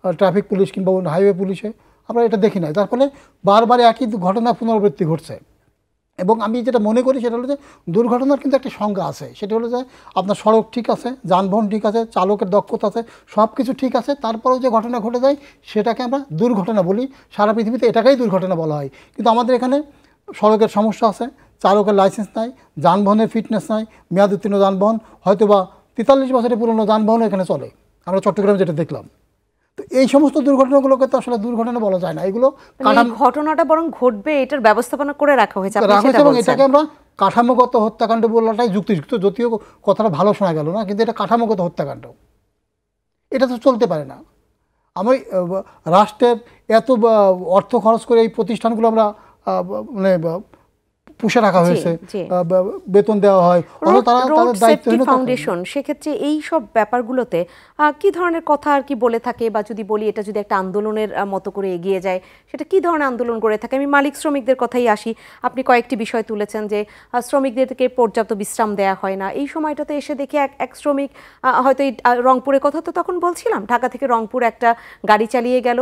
ট্রাফিক পুলিশ কিংবা হাইওয়ে পুলিশে, আমরা এটা দেখি নাই। তার ফলে বারবার একই ঘটনা পুনরাবৃত্তি ঘটছে। এবং আমি যেটা মনে করি সেটা হলো যে দুর্ঘটনার কিন্তু একটা সংজ্ঞা আছে। সেটা হলো যে আপনার সড়ক ঠিক আছে, যানবাহন ঠিক আছে, চালকের দক্ষতা আছে, সব কিছু ঠিক আছে, তারপরেও যে ঘটনা ঘটে যায় সেটাকে আমরা দুর্ঘটনা বলি। সারা পৃথিবীতে এটাকেই দুর্ঘটনা বলা হয়। কিন্তু আমাদের এখানে সড়কের সমস্যা আছে, চালকের লাইসেন্স নাই, যানবাহনের ফিটনেস নাই, মেয়াদ উত্তীর্ণ যানবাহন, হয়তো বা 43 বছরের পুরনো যানবাহন এখানে চলে। আমরা চট্টগ্রামে যেটা দেখলাম। তো এই সমস্ত দুর্ঘটনাগুলোকে তো আসলে দুর্ঘটনা বলা যায় না। এগুলো ঘটনাটা বরং ঘটবে এটার ব্যবস্থাপনা করে রাখা হয়েছে এবং এটাকে আমরা কাঠামোগত হত্যাকাণ্ড বলাটাই যুক্তিযুক্ত। যদিও কথাটা ভালো শোনা গেল না, কিন্তু এটা কাঠামোগত হত্যাকাণ্ড, এটা তো চলতে পারে না। আমি রাষ্ট্রের এত অর্থ খরচ করে এই প্রতিষ্ঠানগুলো আমরা মানে পুষে রাখা হয়েছে, বেতন দেওয়া হয়, ফাউন্ডেশন সেক্ষেত্রে এই সব ব্যাপারগুলোতে কি ধরনের কথা আর কি বলে থাকে? বা যদি বলি এটা যদি একটা আন্দোলনের মতো করে এগিয়ে যায়, সেটা কি ধরনের আন্দোলন করে থাকে? আমি মালিক শ্রমিকদের কথাই আসি। আপনি কয়েকটি বিষয় তুলেছেন যে শ্রমিকদেরকে পর্যাপ্ত বিশ্রাম দেওয়া হয় না। এই সময়টাতে এসে দেখে এক শ্রমিক, হয়তো এই রংপুরের কথা তো তখন বলছিলাম, ঢাকা থেকে রংপুর একটা গাড়ি চালিয়ে গেল,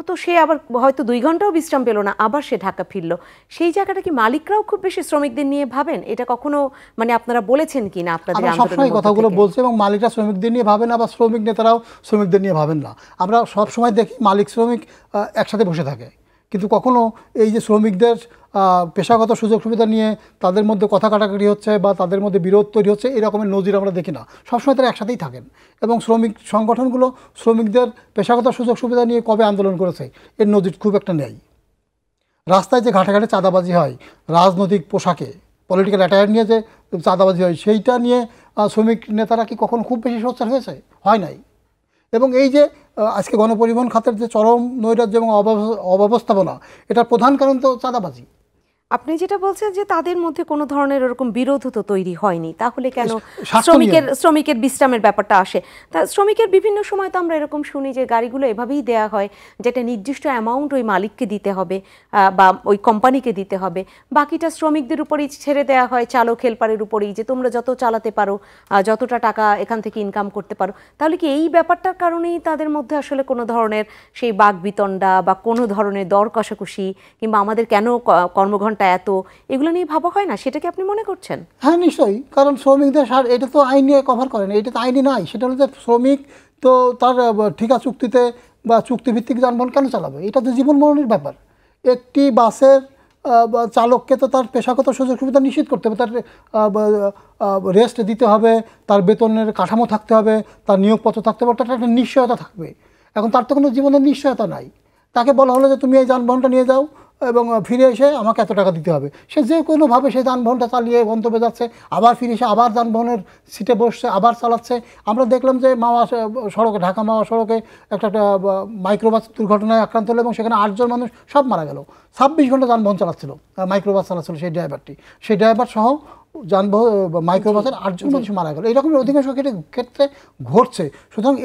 তো সে আবার হয়তো 2 ঘন্টাও বিশ্রাম পেল না, আবার সে ঢাকা ফিরলো। সেই জায়গাটা কি মালিকরাও খুব বেশি শ্রমিকদের নিয়ে ভাবেন? এটা কখনো মানে আপনারা বলেছেন কি না? আপনাদের সবসময় কথাগুলো বলছে এবং মালিকরা শ্রমিকদের নিয়ে ভাবেন, আবার শ্রমিক নেতারাও শ্রমিকদের নিয়ে ভাবেন না। আমরা সবসময় দেখি মালিক শ্রমিক একসাথে বসে থাকে, কিন্তু কখনো এই যে শ্রমিকদের পেশাগত সুযোগ সুবিধা নিয়ে তাদের মধ্যে কথা কাটাকাটি হচ্ছে বা তাদের মধ্যে বিরোধ তৈরি হচ্ছে, এরকমের নজির আমরা দেখি না। সবসময় তারা একসাথেই থাকেন। এবং শ্রমিক সংগঠনগুলো শ্রমিকদের পেশাগত সুযোগ সুবিধা নিয়ে কবে আন্দোলন করেছে এর নজির খুব একটা নেই। রাস্তায় যে ঘাটে চাঁদাবাজি হয়, রাজনৈতিক পোশাকে পলিটিক্যাল অ্যাটায়ার নিয়ে যে চাঁদাবাজি হয়, সেইটা নিয়ে শ্রমিক নেতারা কি কখনো খুব বেশি সোচ্চার হয়েছে? হয় নাই। এবং এই যে আজকে গণপরিবহন খাতের যে চরম নৈরাজ্য এবং অব্যবস্থাপনা, এটার প্রধান কারণ তো চাঁদাবাজি। আপনি যেটা বলছেন যে তাদের মধ্যে কোনো ধরনের এরকম বিরোধ তো তৈরি হয়নি, তাহলে কেন শ্রমিকের বিশ্রামের ব্যাপারটা আসে? তা শ্রমিকের বিভিন্ন সময় তো আমরা এরকম শুনি যে গাড়িগুলো এভাবেই দেয়া হয় যেটা নির্দিষ্ট অ্যামাউন্ট ওই মালিককে দিতে হবে বা ওই কোম্পানিকে দিতে হবে, বাকিটা শ্রমিকদের উপরেই ছেড়ে দেওয়া হয়, চালক হেল্পারের উপরেই, যে তোমরা যত চালাতে পারো, যতটা টাকা এখান থেকে ইনকাম করতে পারো। তাহলে কি এই ব্যাপারটার কারণেই তাদের মধ্যে আসলে কোনো ধরনের সেই বাকবিতণ্ডা বা কোনো ধরনের দর কষাকষি কিংবা আমাদের কেন কর্মঘণ্টা এত, এগুলো নিয়ে ভাবা হয় না? সেটা কি আপনি মনে করছেন? হ্যাঁ, নিশ্চয়ই। কারণ শ্রমিকদের এটা তো আইন নিয়ে কভার করে না, এটা তো আইনি নাই। সেটা হলো যে শ্রমিক তো তার ঠিকা চুক্তিতে বা চুক্তিভিত্তিক যানবাহন কেন চালাবে? এটা তো জীবন মরণের ব্যাপার। একটি বাসের চালককে তো তার পেশাগত সুযোগ সুবিধা নিশ্চিত করতে হবে, তার রেস্ট দিতে হবে, তার বেতনের কাঠামো থাকতে হবে, তার নিয়োগপত্র থাকতে হবে, তার একটা নিশ্চয়তা থাকবে। এখন তার তো কোনো জীবনের নিশ্চয়তা নাই। তাকে বলা হলো যে তুমি এই যানবাহনটা নিয়ে যাও, এবং ফিরে এসে আমাকে এত টাকা দিতে হবে। সে যে কোনোভাবে সেই যানবাহনটা চালিয়ে গন্তব্যে যাচ্ছে, আবার ফিরে এসে আবার যানবাহনের সিটে বসছে, আবার চালাচ্ছে। আমরা দেখলাম যে মাওয়া সড়কে, ঢাকা মাওয়া সড়কে একটা মাইক্রোবাস দুর্ঘটনায় আক্রান্ত হলো এবং সেখানে 8 জন মানুষ সব মারা গেল। 26 ঘন্টা যানবাহন চালাচ্ছিল, মাইক্রোবাস চালাচ্ছিল সেই ড্রাইভারটি, সেই ড্রাইভার সহ যানবাহন মাইক্রোবাসের 8 জন মানুষ মারা গেল। এইরকম অধিকাংশ ক্ষেত্রে ঘটছে। সুতরাং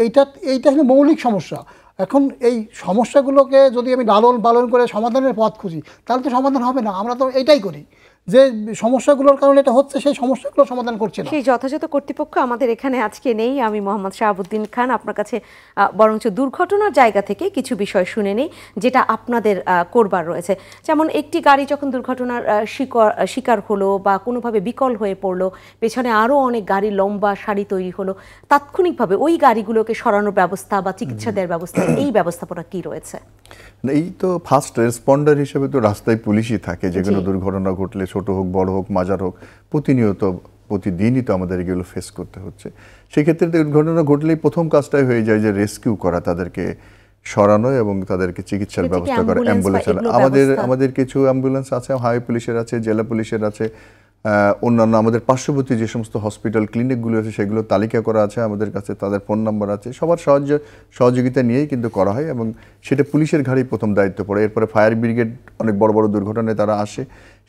এইটা হলো মৌলিক সমস্যা। এখন এই সমস্যাগুলোকে যদি আমি লালন পালন করে সমাধানের পথ খুঁজি, তাহলে তো সমাধান হবে না। আমরা তো এইটাই করি যে সমস্যাগুলোর কারণে এটা হচ্ছে, সেই সমস্যাগুলো সমাধান করছে না। সেই যথাযথ কর্তৃপক্ষ আমাদের এখানে আজকে নেই। আমি মোহাম্মদ শাহাবুদ্দিন খান আপনার কাছে বরঞ্চ দুর্ঘটনার জায়গা থেকে কিছু বিষয় শুনে নেই যেটা আপনাদের করবার রয়েছে। যেমন একটি গাড়ি যখন দুর্ঘটনার শিকার হলো বা কোনোভাবে বিকল হয়ে পড়লো, পেছনে আরও অনেক গাড়ি লম্বা সারি তৈরি হলো, তাৎক্ষণিকভাবে ওই গাড়িগুলোকে সরানোর ব্যবস্থা বা চিকিৎসা দেওয়ার ব্যবস্থা, এই ব্যবস্থাপনা কি রয়েছে? এই তো ফার্স্ট রেসপন্ডার হিসেবে তো রাস্তায় পুলিশই থাকে। যে কোনো দুর্ঘটনা ঘটলে, ছোট হোক বড় হোক মাঝার হোক, প্রতিদিনই তো আমাদের এগুলো ফেস করতে হচ্ছে। সেক্ষেত্রে দুর্ঘটনা ঘটলেই প্রথম কাজটাই হয়ে যায় যে রেস্কিউ করা, তাদেরকে সরানো এবং তাদেরকে চিকিৎসার ব্যবস্থা করা। অ্যাম্বুলেন্স আমাদের কিছু অ্যাম্বুলেন্স আছে, হাইওয়ে পুলিশের আছে, জেলা পুলিশের আছে, অন্যান্য আমাদের পার্শ্ববর্তী যে সমস্ত হসপিটাল ক্লিনিকগুলো আছে সেগুলো তালিকা করা আছে আমাদের কাছে, তাদের ফোন নাম্বার আছে। সবার সহযোগিতা নিয়েই কিন্তু করা হয় এবং সেটা পুলিশের ঘাড়েই প্রথম দায়িত্ব পড়ে। এরপরে ফায়ার ব্রিগেড অনেক বড় বড় দুর্ঘটনায় তারা আসে,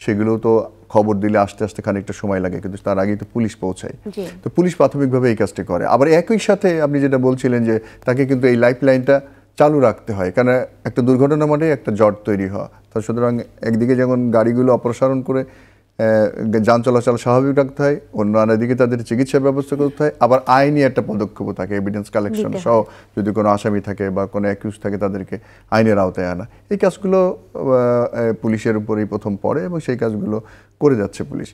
সেগুলো তো খবর দিলে আসতে আসতে খানিকটা সময় লাগে, কিন্তু তার আগেই তো পুলিশ পৌঁছায়। তো পুলিশ প্রাথমিকভাবে এই কাজটি করে। আবার একই সাথে আপনি যেটা বলছিলেন যে তাকে কিন্তু এই লাইফ লাইনটা চালু রাখতে হয়, কারণ একটা দুর্ঘটনা মানে একটা জট তৈরি হওয়া। তো সুতরাং একদিকে যেমন গাড়িগুলো অপসারণ করে যান চলাচল স্বাভাবিক রাখতে হয়, অন্য দিকে তাদের চিকিৎসার ব্যবস্থা করতে হয়। আবার আইনি একটা পদক্ষেপও থাকে, এভিডেন্স কালেকশন সহ, যদি কোনো আসামি থাকে বা কোনো অ্যাকিউজ থাকে তাদেরকে আইনের আওতায় আনা। এই কাজগুলো পুলিশের উপরেই প্রথম পড়ে এবং সেই কাজগুলো করে যাচ্ছে পুলিশ।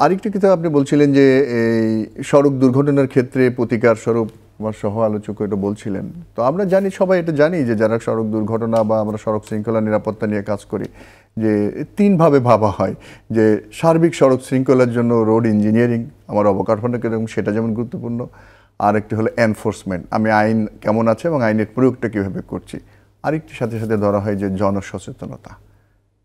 আরেকটি কথা আপনি বলছিলেন যে এই সড়ক দুর্ঘটনার ক্ষেত্রে প্রতিকার স্বরূপ, আমার সহ আলোচক এটা বলছিলেন। তো আমরা জানি, সবাই এটা জানি যে যারা সড়ক দুর্ঘটনা বা আমরা সড়ক শৃঙ্খলা নিরাপত্তা নিয়ে কাজ করি, যে 3 ভাবে ভাবা হয় যে সার্বিক সড়ক শৃঙ্খলার জন্য রোড ইঞ্জিনিয়ারিং, আমার অবকাঠামো এবং সেটা যেমন গুরুত্বপূর্ণ, আর একটি হলো এনফোর্সমেন্ট, আমি আইন কেমন আছে এবং আইনের প্রয়োগটা কীভাবে করছি। আরেকটি সাথে সাথে ধরা হয় যে জনসচেতনতা,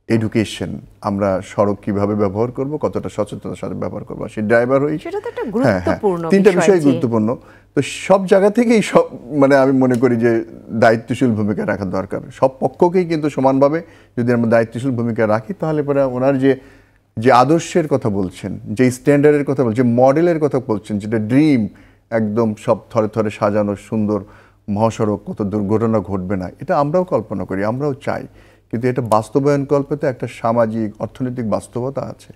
এডুকেশন, আমরা সড়ক কিভাবে ব্যবহার করব, কতটা সচেতনতার সাথে ব্যবহার করবো, সেই ড্রাইভার হই। সেটা তো একটা গুরুত্বপূর্ণ বিষয়। 3টা বিষয় গুরুত্বপূর্ণ। তো সব জায়গা থেকেই আমি মনে করি যে দায়িত্বশীল ভূমিকা রাখা দরকার। সব পক্ষকেই কিন্তু সমানভাবে যদি আমরা দায়িত্বশীল ভূমিকা রাখি, তাহলে পরে ওনার যে আদর্শের কথা বলছেন, যে স্ট্যান্ডার্ডের কথা বলছেন, মডেলের কথা বলছেন, যেটা ড্রিম, একদম সব থরে থরে সাজানো সুন্দর মহাসড়ক, কত দুর্ঘটনা ঘটবে না, এটা আমরাও কল্পনা করি, আমরাও চাই। কিন্তু এটা বাস্তবায়ন কল্পতে একটা সামাজিক অর্থনৈতিক বাস্তবতা আছে,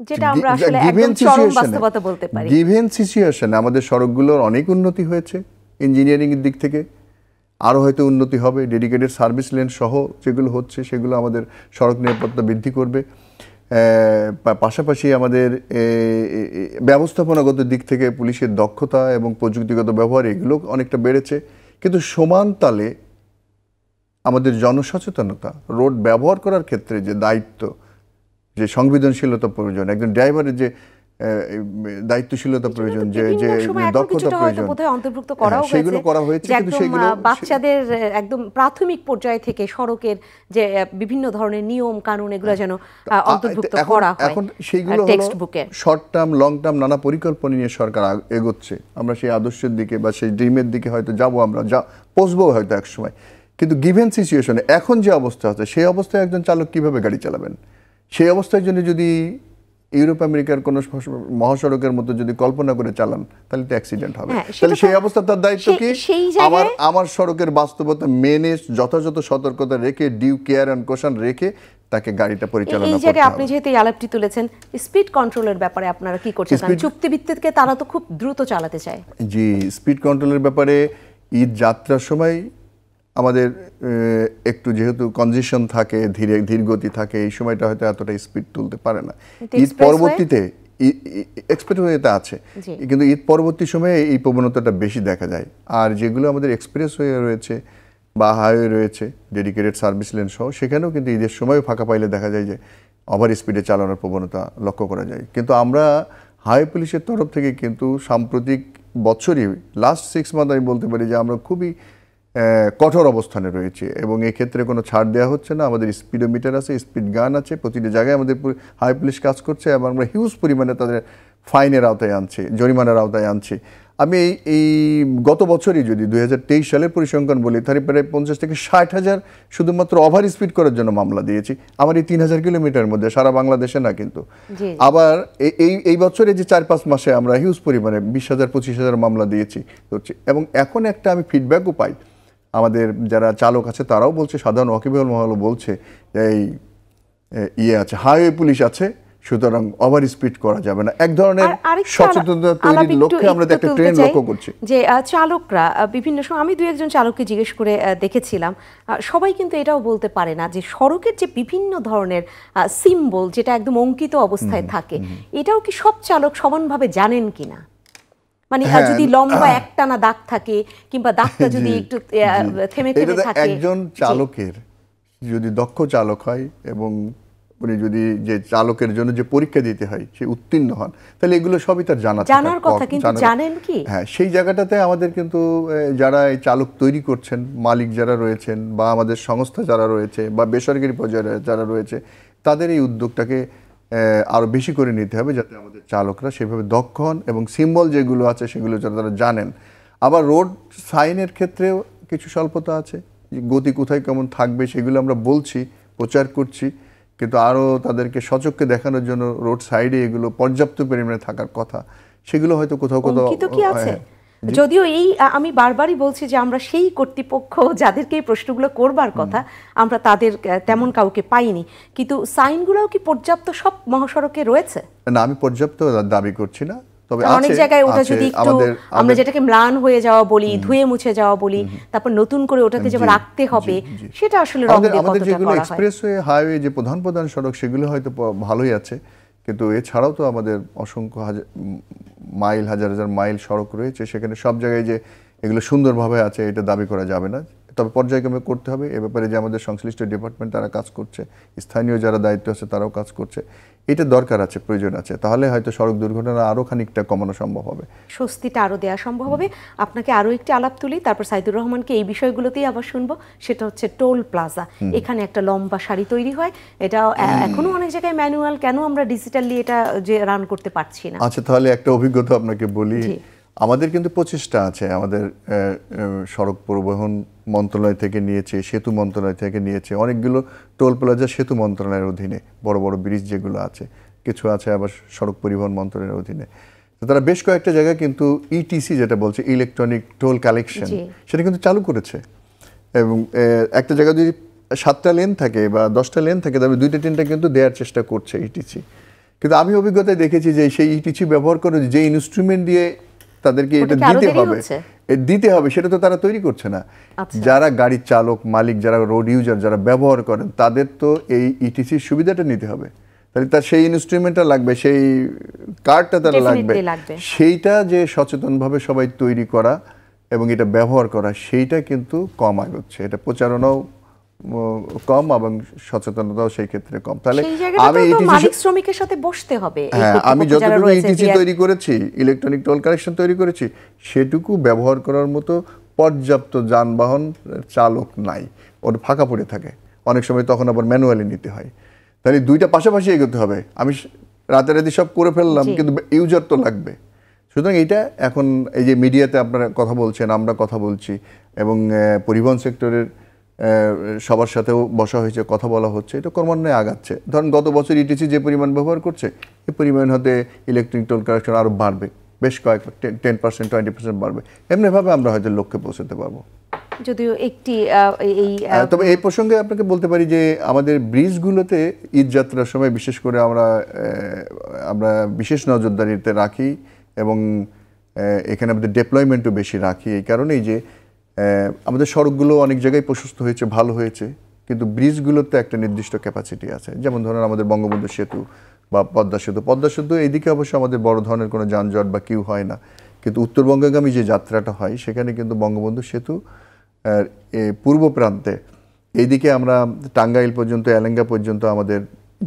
যেটা আমরা আসলে একদম চরম বাস্তবতা বলতে পারি। গিভেন সিচুয়েশনে আমাদের সড়কগুলোর অনেক উন্নতি হয়েছে ইঞ্জিনিয়ারিং এর দিক থেকে, আরও হয়তো উন্নতি হবে। ডেডিকেটেড সার্ভিস লেন সহ যেগুলো হচ্ছে সেগুলো আমাদের সড়ক নিরাপত্তা বৃদ্ধি করবে। পাশাপাশি আমাদের ব্যবস্থাপনাগত দিক থেকে পুলিশের দক্ষতা এবং প্রযুক্তিগত ব্যবহার এগুলো অনেকটা বেড়েছে। কিন্তু সমান তালে আমাদের জনসচেতনতা, রোড ব্যবহার করার ক্ষেত্রে যে দায়িত্ব, যে সংবেদনশীলতা প্রয়োজন, একজন ড্রাইভারের যে দায়িত্বশীলতা প্রয়োজন, যে দক্ষতা প্রয়োজন, অন্তর্ভুক্ত করা হয়েছে, সেগুলো করা হয়েছে। কিন্তু সেগুলো বাচ্চাদের একদম প্রাথমিক পর্যায় থেকে সড়কের যে বিভিন্ন ধরনের নিয়ম কানুন এগুলো যেন অন্তর্ভুক্ত করা হয়। এখন সেইগুলো হলো শর্ট টার্ম, লং টার্ম নানা পরিকল্পনা নিয়ে সরকার এগোচ্ছে। আমরা সেই আদর্শের দিকে বা সেই ড্রিমের দিকে হয়তো যাবো, আমরা পৌঁছবো হয়তো এক সময়। কিন্তু গিভেন সিচুয়েশনে এখন যে অবস্থা আছে, সেই অবস্থায় একজন চালক কিভাবে গাড়ি চালাবেন, সেই অবস্থার জন্য যদি ইউরোপ আমেরিকার কোনো মহাসড়কের মতো যদি কল্পনা করে চালান, তাহলে তো অ্যাক্সিডেন্ট হবে। তাহলে সেই অবস্থা তার দায়িত্ব কি? আমার সড়কের বাস্তবতা মেনে যথাযথ সতর্কতা রেখে, ডিউ কেয়ার অ্যান্ড কোশন রেখে তাকে গাড়িটা পরিচালনা করতে হবে। এই জায়গায় আপনি যেহেতু এই আলাপটি তুলেছেন, স্পিড কন্ট্রোলের ব্যাপারে আপনারা কি করছেন? চুক্তিভিত্তিকে তারা তো খুব দ্রুত চালাতে চায়। জি, স্পিড কন্ট্রোলের ব্যাপারে ঈদ যাত্রার সময় আমাদের একটু যেহেতু কনজেশন থাকে, ধীর গতি থাকে, এই সময়টা হয়তো এতটা স্পিড তুলতে পারে না। ঈদ পরবর্তীতে এক্সপ্রেসওয়েতে আছে, কিন্তু ঈদ পরবর্তী সময়ে এই প্রবণতাটা বেশি দেখা যায়। আর যেগুলো আমাদের এক্সপ্রেসওয়ে রয়েছে বা হাইওয়ে রয়েছে, ডেডিকেটেড সার্ভিস লেন সহ, সেখানেও কিন্তু ঈদের সময়ও ফাঁকা পাইলে দেখা যায় যে ওভার স্পিডে চালানোর প্রবণতা লক্ষ্য করা যায়। কিন্তু আমরা হাইওয়ে পুলিশের তরফ থেকে কিন্তু সাম্প্রতিক বছরই লাস্ট 6 মান্থ আমি বলতে পারি যে আমরা খুবই কঠোর অবস্থানে রয়েছে এবং এক্ষেত্রে কোনো ছাড় দেওয়া হচ্ছে না। আমাদের স্পিডোমিটার আছে, স্পিড গান আছে, প্রতিটি জায়গায় আমাদের হাই পুলিশ কাজ করছে এবং আমরা হিউজ পরিমাণে তাদের ফাইনের আওতায় আনছি, জরিমানার আওতায় আনছি। আমি এই গত বছরই যদি 2023 সালের পরিসংখ্যান বলি, তাহলে প্রায় 50 থেকে 60,000 শুধুমাত্র ওভার স্পিড করার জন্য মামলা দিয়েছি আমার এই 3000 কিলোমিটারের মধ্যে, সারা বাংলাদেশে না কিন্তু। আবার এই বছরে যে 4-5 মাসে আমরা হিউজ পরিমাণে 20,000-25,000 মামলা দিয়েছি এবং এখন একটা আমি ফিডব্যাকও পাই, আমাদের যারা চালক আছে তারাও বলছে, সাধারণ ওয়াকিবহাল মহলও বলছে যে এই আছে, হাইওয়ে পুলিশ আছে, সুতরাং ওভার স্পিড করা যাবে না। এক ধরনের সচেতনতা তৈরির লক্ষ্যে আমরা একটা ট্রেন্ড লক্ষ্য করছি যে চালকরা বিভিন্ন সময়, আমি 2-1 জন চালককে জিজ্ঞেস করে দেখেছিলাম, সবাই কিন্তু এটাও বলতে পারে না যে সড়কের যে বিভিন্ন ধরনের সিম্বল যেটা একদম অঙ্কিত অবস্থায় থাকে, এটাও কি সব চালক সমানভাবে জানেন কিনা? মানে যদি লম্বা একটানা দাগ থাকে কিংবা দাগটা যদি একটু থেমে থেমে থাকে, একজন চালকের যদি দক্ষ চালক হয় এবং উনি যদি যে চালকের জন্য যে পরীক্ষা দিতে হয় সে উত্তীর্ণ হন, তাহলে এগুলো সবই তার জানার কথা। কিন্তু জানেন কি? হ্যাঁ, সেই জায়গাটাতে আমাদের কিন্তু যারা এই চালক তৈরি করছেন, মালিক যারা রয়েছেন বা আমাদের সংস্থা যারা রয়েছে বা বেসরকারি পর্যায়ে যারা রয়েছে, তাদের এই উদ্যোগটাকে আরো বেশি করে নিতে হবে যাতে আমাদের চালকরা সেভাবে দক্ষ হন এবং সিম্বল যেগুলো আছে সেগুলো যাতে তারা জানেন। আবার রোড সাইনের ক্ষেত্রেও কিছু স্বল্পতা আছে, গতি কোথায় কেমন থাকবে সেগুলো আমরা বলছি, প্রচার করছি, কিন্তু আরও তাদেরকে সচক্ষে দেখানোর জন্য রোড সাইডে এগুলো পর্যাপ্ত পরিমাণে থাকার কথা, সেগুলো হয়তো কোথাও কোথাও কি আছে। যদিও আমি বারবারই বলছি যে আমরা সেই কর্তৃপক্ষ যাদেরকে এই প্রশ্নগুলো করবার কথা, আমরা তাদের তেমন কাউকে পাইনি, কিন্তু সাইনগুলোও কি পর্যাপ্ত সব মহাসড়কে রয়েছে? না, আমি পর্যাপ্ত দাবি করছি না, তবে অনেক জায়গায় ওটা যদি একটু আমরা যেটাকে ম্লান হয়ে যাওয়া বলি, ধুয়ে মুছে যাওয়া বলি, তারপর নতুন করে ওটাকে যে রাখতে হবে, সেটা আসলে আমাদের যেগুলো এক্সপ্রেসওয়ে, হাইওয়ে, যে প্রধান প্রধান সড়ক সেগুলো হয়তো ভালোই আছে, কিন্তু এছাড়াও তো আমাদের অসংখ্য মাইল, হাজার হাজার মাইল সড়ক রয়েছে, সেখানে সব জায়গায় যে এগুলো সুন্দরভাবে আছে এটা দাবি করা যাবে না। তবে পর্যায়ক্রমে করতে হবে। এ ব্যাপারে যে আমাদের সংশ্লিষ্ট ডিপার্টমেন্ট তারা কাজ করছে, স্থানীয় যারা দায়িত্ব আছে তারাও কাজ করছে, এটা দরকার আছে, প্রয়োজন আছে, তাহলে হয়তো সড়ক দুর্ঘটনা আরও খানিকটা কমানো সম্ভব হবে, স্বস্তিটা আরও দেওয়া সম্ভব হবে। আপনাকে আরও একটি আলাপ তুলি, তারপর সাইদুর রহমানকে এই বিষয়গুলোতেই আবার শুনবো। সেটা হচ্ছে টোল প্লাজা। এখানে একটা লম্বা সারি তৈরি হয়, এটা এখনো অনেক জায়গায় ম্যানুয়াল, কেন আমরা ডিজিটালি এটা যে রান করতে পারছি না? আচ্ছা, তাহলে একটা অভিজ্ঞতা আপনাকে বলি। আমাদের কিন্তু প্রচেষ্টা আছে, আমাদের সড়ক পরিবহন মন্ত্রণালয় থেকে নিয়েছে, সেতু মন্ত্রণালয় থেকে নিয়েছে, অনেকগুলো টোল প্লাজা সেতু মন্ত্রণালয়ের অধীনে, বড় বড় ব্রিজ যেগুলো আছে, কিছু আছে আবার সড়ক পরিবহন মন্ত্রণালয়ের অধীনে। তো তারা বেশ কয়েকটা জায়গায় কিন্তু ইটিসি যেটা বলছে, ইলেকট্রনিক টোল কালেকশন, সেটা কিন্তু চালু করেছে। এবং একটা জায়গায় যদি 7টা লেন থাকে বা 10টা লেন থাকে, তবে 2-3টা কিন্তু দেওয়ার চেষ্টা করছে ইটিসি। কিন্তু আমি অভিজ্ঞতায় দেখেছি যে সেই ইটিসি ব্যবহার করে যে ইনস্ট্রুমেন্ট দিয়ে তাদেরকে এটা দিতে হবে সেটা তো তারা তৈরি করছে না। যারা গাড়ির চালক, মালিক, যারা রোড ইউজার, যারা ব্যবহার করেন, তাদের তো এই ইটিসির সুবিধাটা নিতে হবে, তাহলে তার সেই ইনস্ট্রুমেন্টটা লাগবে, সেই কার্ডটা তারা লাগবে। সেইটা যে সচেতনভাবে সবাই তৈরি করা এবং এটা ব্যবহার করা, সেইটা কিন্তু কম আগাচ্ছে। এটা প্রচারণাও কম এবং সচেতনতাও সেই ক্ষেত্রে কম। তাহলে আমি মালিক শ্রমিকের সাথে বসতে হবে। আমি যতটুকু ইটিসি তৈরি করেছি, ইলেকট্রনিক টোল কালেকশন তৈরি করেছি, সেটুকু ব্যবহার করার মতো পর্যাপ্ত যানবাহন চালক নাই, ওর ফাঁকা পড়ে থাকে অনেক সময়, তখন আবার ম্যানুয়ালি নিতে হয়। তাহলে দুইটা পাশাপাশি এগোতে হবে। আমি রাতারাতি সব করে ফেললাম, কিন্তু ইউজার তো লাগবে। সুতরাং এইটা এখন এই যে মিডিয়াতে আপনারা কথা বলছেন, আমরা কথা বলছি, এবং পরিবহন সেক্টরের সবার সাথেও বসা হয়েছে, কথা বলা হচ্ছে, এটা ক্রমান্বয়ে আগাচ্ছে। ধরুন গত বছর ইটিসি যে পরিমাণ ব্যবহার করছে, এই পরিমাণ হতে ইলেকট্রিক টোল কালেকশন আরও বাড়বে, বেশ কয়েক 10%, 20% বাড়বে। এমনিভাবে আমরা হয়তো লক্ষ্যে পৌঁছতে পারবো। যদিও একটি তবে এই প্রসঙ্গে আপনাকে বলতে পারি যে আমাদের ব্রিজগুলোতে ঈদ যাত্রার সময় বিশেষ করে আমরা বিশেষ নজরদারিতে রাখি এবং এখানে আমাদের ডেপ্লয়মেন্টও বেশি রাখি। এই কারণেই যে আমাদের সড়কগুলো অনেক জায়গায় প্রশস্ত হয়েছে, ভালো হয়েছে, কিন্তু ব্রিজগুলোতে একটা নির্দিষ্ট ক্যাপাসিটি আছে। যেমন ধরুন আমাদের বঙ্গবন্ধু সেতু বা পদ্মা সেতু এইদিকে অবশ্য আমাদের বড় ধরনের কোনো যানজট বা কিউ হয় না, কিন্তু উত্তরবঙ্গগামী যে যাত্রাটা হয় সেখানে কিন্তু বঙ্গবন্ধু সেতু পূর্ব প্রান্তে এইদিকে আমরা টাঙ্গাইল পর্যন্ত, এলেঙ্গা পর্যন্ত আমাদের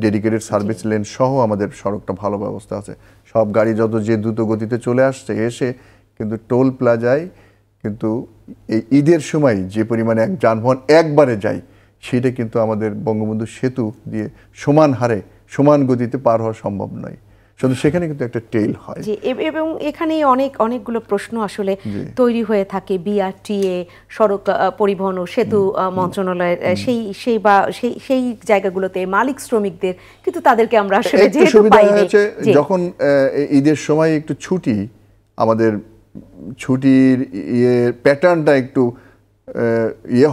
ডেডিকেটেড সার্ভিস লেন সহ আমাদের সড়কটা ভালো ব্যবস্থা আছে। সব গাড়ি যে দ্রুত গতিতে চলে আসছে, এসে কিন্তু টোল প্লাজায় কিন্তু এই ঈদের সময় যে পরিমাণে এক যানবাহন একবারে যায় সেটা কিন্তু আমাদের বঙ্গবন্ধু সেতু দিয়ে সমান হারে সমান গতিতে পার হওয়া সম্ভব নয়, শুধু সেখানে কিন্তু একটা টেল হয়। জি, এবং এখানে অনেকগুলো প্রশ্ন আসলে তৈরি হয়ে থাকে। বিআরটিএ, সড়ক পরিবহন ও সেতু মন্ত্রণালয়ের সেই জায়গাগুলোতে মালিক শ্রমিকদের, কিন্তু তাদেরকে আমরা আসলে যেহেতু পাই না। যখন ঈদের সময় একটু ছুটি, আমাদের ছুটির প্যাটার্নটা একটু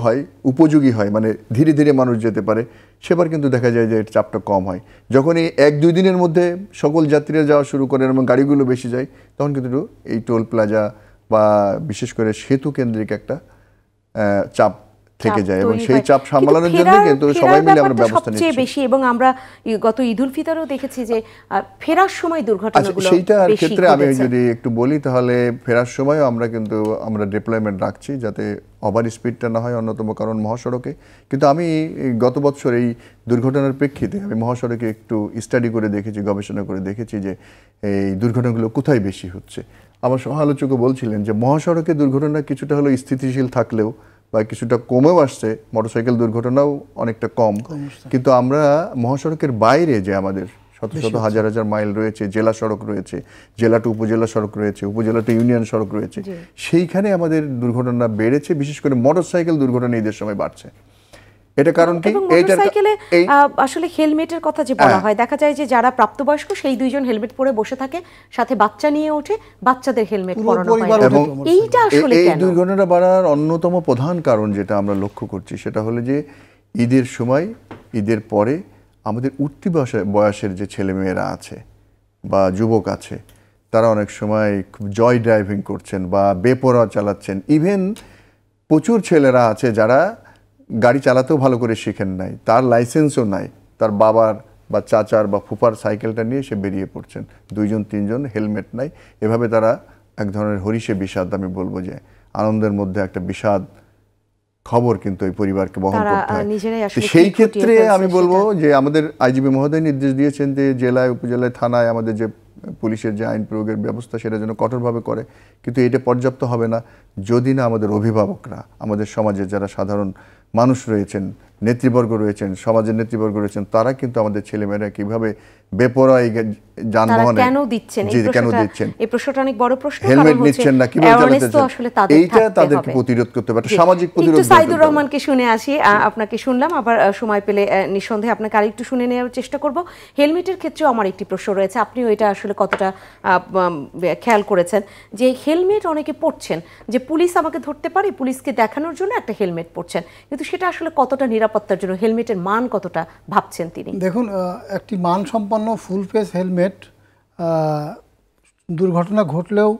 হয়, উপযোগী হয়, মানে ধীরে ধীরে মানুষ যেতে পারে, সেবার কিন্তু দেখা যায় যে এর চাপটা কম হয়। যখন এই 1-2 দিনের মধ্যে সকল যাত্রীরা যাওয়া শুরু করেন এবং গাড়িগুলো বেশি যায়, তখন কিন্তু এই টোল প্লাজা বা বিশেষ করে সেতু কেন্দ্রিক একটা চাপ থেকে যায়, এবং সেই চাপ সামলানোর জন্য কিন্তু সবাই মিলে আমরা ব্যবস্থা নিচ্ছি বেশি। এবং আমরা গত ঈদ উল ফিতরেও দেখেছি যে ফেরার সময় দুর্ঘটনাগুলো সেইটার ক্ষেত্রে আমি যদি একটু বলি, তাহলে ফেরার সময়ও আমরা ডিপ্লয়মেন্ট রাখছি যাতে ওভার স্পিডটা না হয়, অন্যতম কারণ মহাসড়কে। কিন্তু আমি গত বছর এই দুর্ঘটনার প্রেক্ষিতে আমি মহাসড়কে একটু স্টাডি করে দেখেছি, গবেষণা করে দেখেছি যে এই দুর্ঘটনাগুলো কোথায় বেশি হচ্ছে। আমার সমালোচকও বলছিলেন যে মহাসড়কে দুর্ঘটনা কিছুটা হলেও স্থিতিশীল থাকলেও বা কিছুটা কমেও আসছে, মোটরসাইকেল দুর্ঘটনাও অনেকটা কম, কিন্তু আমরা মহাসড়কের বাইরে যে আমাদের শত শত হাজার হাজার মাইল রয়েছে, জেলা সড়ক রয়েছে, জেলা টু উপজেলা সড়ক রয়েছে, উপজেলা টু ইউনিয়ন সড়ক রয়েছে, সেইখানে আমাদের দুর্ঘটনা বেড়েছে, বিশেষ করে মোটরসাইকেল দুর্ঘটনা ঈদের সময় বাড়ছে। এটা কারণ কি? মোটরসাইকেলে আসলে হেলমেটের কথা যে বলা হয়, দেখা যায় যে যারা প্রাপ্তবয়স্ক সেই দুইজন হেলমেট পরে বসে থাকে, সাথে বাচ্চা নিয়ে ওঠে, বাচ্চাদের হেলমেট পরানো হয়। এবং এইটা আসলে এই দুর্ঘটনা বাড়ার অন্যতম প্রধান কারণ যেটা আমরা লক্ষ্য করছি সেটা হলো যে ঈদের সময়, ঈদের পরে আমাদের উঠতি বয়সের যে ছেলেমেয়েরা আছে বা যুবক আছে, তারা অনেক সময় জয় ড্রাইভিং করছেন বা বেপরোয়া চালাচ্ছেন। ইভেন প্রচুর ছেলেরা আছে যারা গাড়ি চালাতেও ভালো করে শিখেন নাই, তার লাইসেন্সও নাই, তার বাবার বা চাচার বা ফুফার সাইকেলটা নিয়ে সে বেরিয়ে পড়ছেন, 2-3জন হেলমেট নাই। এভাবে তারা এক ধরনের হরিষে বিষাদ, আমি বলবো যে আনন্দের মধ্যে একটা বিষাদ খবর কিন্তু এই পরিবারকে বহন করতে হয়। সেই ক্ষেত্রে আমি বলবো যে আমাদের আইজিপি মহোদয় নির্দেশ দিয়েছেন যে জেলায়, উপজেলায়, থানায় আমাদের যে পুলিশের যে আইন প্রয়োগের ব্যবস্থা সেটা যেন কঠোরভাবে করে, কিন্তু এটা পর্যাপ্ত হবে না যদি না আমাদের অভিভাবকরা, আমাদের সমাজে যারা সাধারণ মানুষ রয়েছেন, নেতৃবর্গ রয়েছেন, সমাজের নেতৃবর্গ রয়েছেন, তারা কিন্তু আমাদের ছেলেমেয়েরা কিভাবে বেপরোয়া যানবাহনে কেন দিচ্ছেন, এই প্রশ্নটা অনেক বড় প্রশ্ন। হেলমেট নিচ্ছেন না, কিভাবে চালাচ্ছেন, এইটা তাদেরকে প্রতিরোধ করতে হবে, সামাজিক প্রতিরোধ। সাইদুর রহমানকে শুনে আসি, আপনাকে শুনলাম, আবার সময় পেলে নিঃসন্দেহে আপনাকে আরেকটু শুনে নেওয়ার চেষ্টা করব। হেলমেটের ক্ষেত্রেও আমার একটি প্রশ্ন রয়েছে, আপনিও এটা আসলে কতটা খেয়াল করেছেন যে হেলমেট অনেকে পরছেন, যে পুলিশ আমাকে ধরতে পারে, পুলিশকে দেখানোর জন্য একটা হেলমেট পরছেন, কিন্তু সেটা আসলে কতটা নিরাপত্তার জন্য, হেলমেটের মান কতটা ভাবছেন তিনি? দেখুন, একটি মানসম্পন্ন ফুল ফেস হেলমেট দুর্ঘটনা ঘটলেও